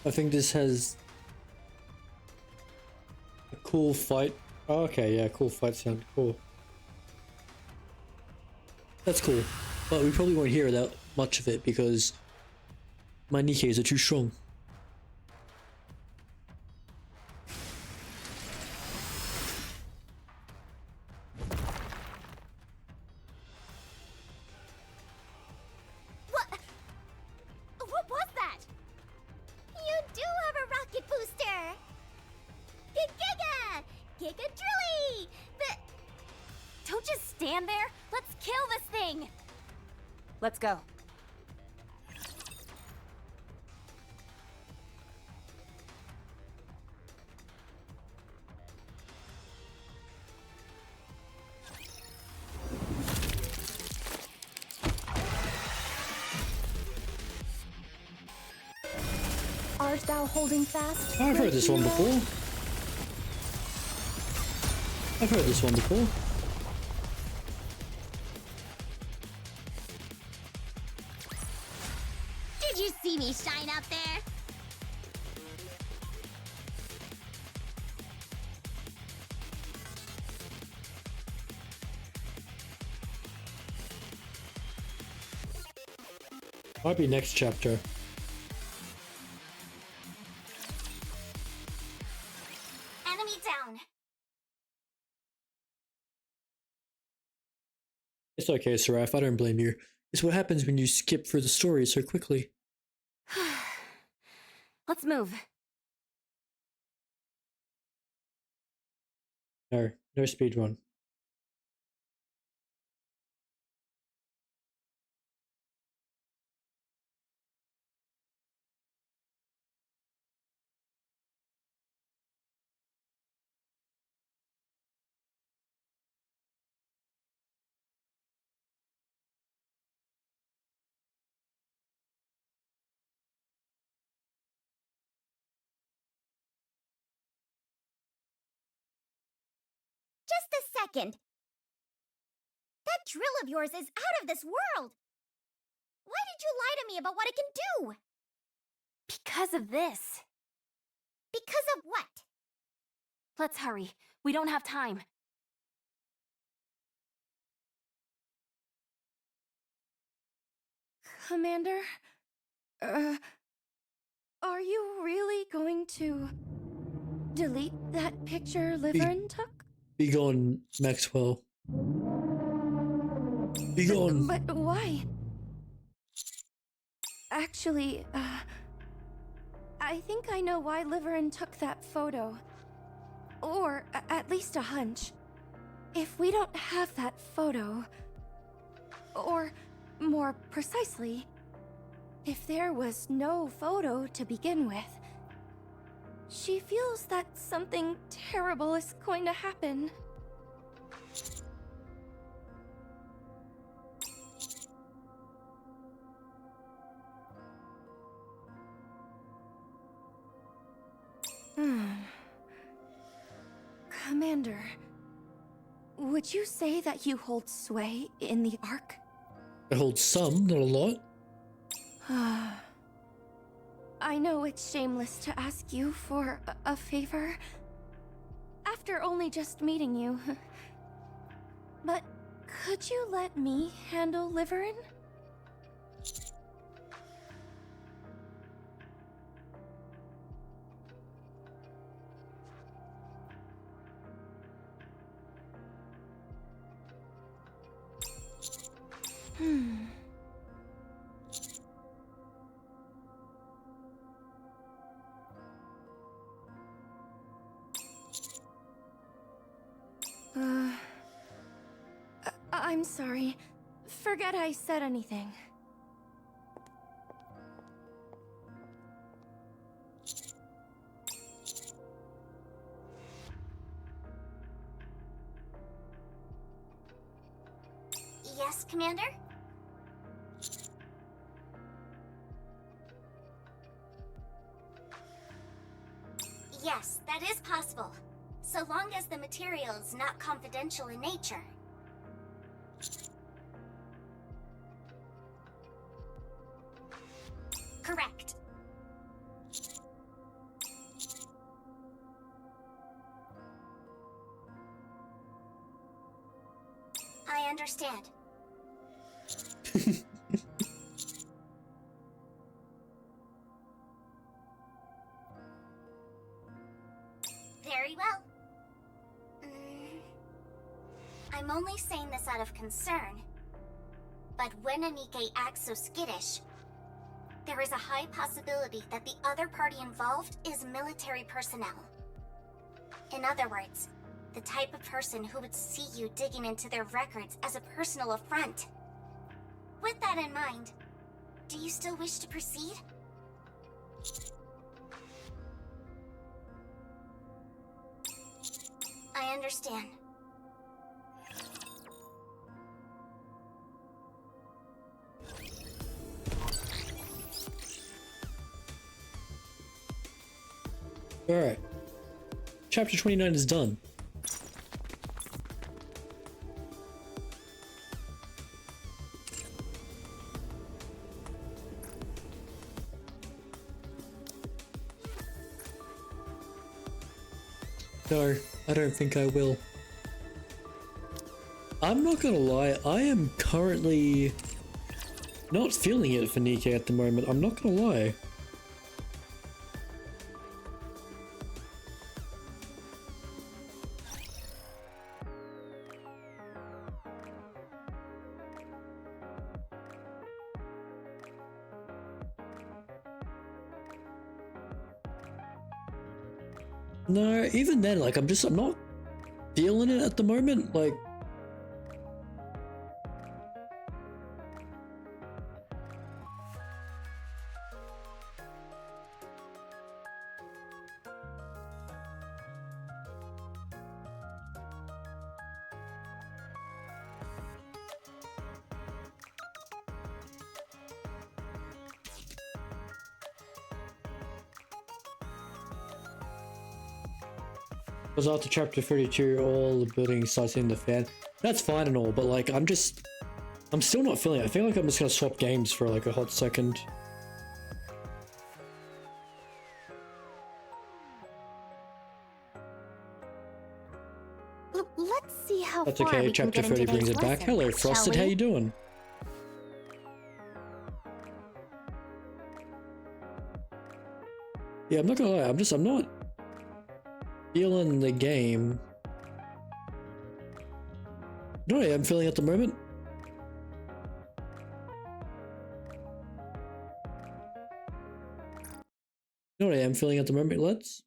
I think this has a cool fight. Oh, okay, yeah, cool fight sound. Cool. That's cool. But we probably won't hear that much of it because my NIKKEs are too strong. What was that? You do have a rocket booster! Giga! Giga Drilly! Don't just stand there! Let's kill this thing! Let's go. Art thou holding fast? I've heard this one before. I've heard this one before. Did you see me shine up there? Might be next chapter. Enemy down. It's okay, Seraph, I don't blame you. It's what happens when you skip through the story so quickly. Let's move. No speed run. second. That drill of yours is out of this world. Why did you lie to me about what it can do? Because of this. Because of what? Let's hurry. We don't have time. Commander, are you really going to delete that picture Liverin took? Be gone, Maxwell. Be gone. But why? Actually, I think I know why Liverin took that photo. Or at least a hunch. If we don't have that photo, or more precisely, if there was no photo to begin with, she feels that something terrible is going to happen. Commander, would you say that you hold sway in the Ark? I hold some, not a lot. I know it's shameless to ask you for a favor after only just meeting you. But could you let me handle Liverin? I'm sorry. Forget I said anything. Yes, Commander? Yes, that is possible. So long as the material is not confidential in nature. Correct. I understand. Very well. I'm only saying this out of concern. But when a NIKKE acts so skittish, there is a high possibility that the other party involved is military personnel. In other words, the type of person who would see you digging into their records as a personal affront. With that in mind, do you still wish to proceed? I understand. Alright. Chapter 29 is done. No, I don't think I will. I'm not gonna lie, I am currently not feeling it for NIKKE at the moment, I'm not gonna lie. No, even then, like, I'm not feeling it at the moment, like... Because after chapter 32, all the buildings starts hitting the fan. That's fine and all, but like, I'm still not feeling it. I feel like I'm just gonna swap games for like a hot second. Let's see how That's far okay, we chapter can get 30 in brings today's it back. lesson, Hello, shall Frosted, how we? you doing? Yeah, I'm not gonna lie, I'm not feeling the game. You know what I am feeling at the moment? You know what I am feeling at the moment, lads?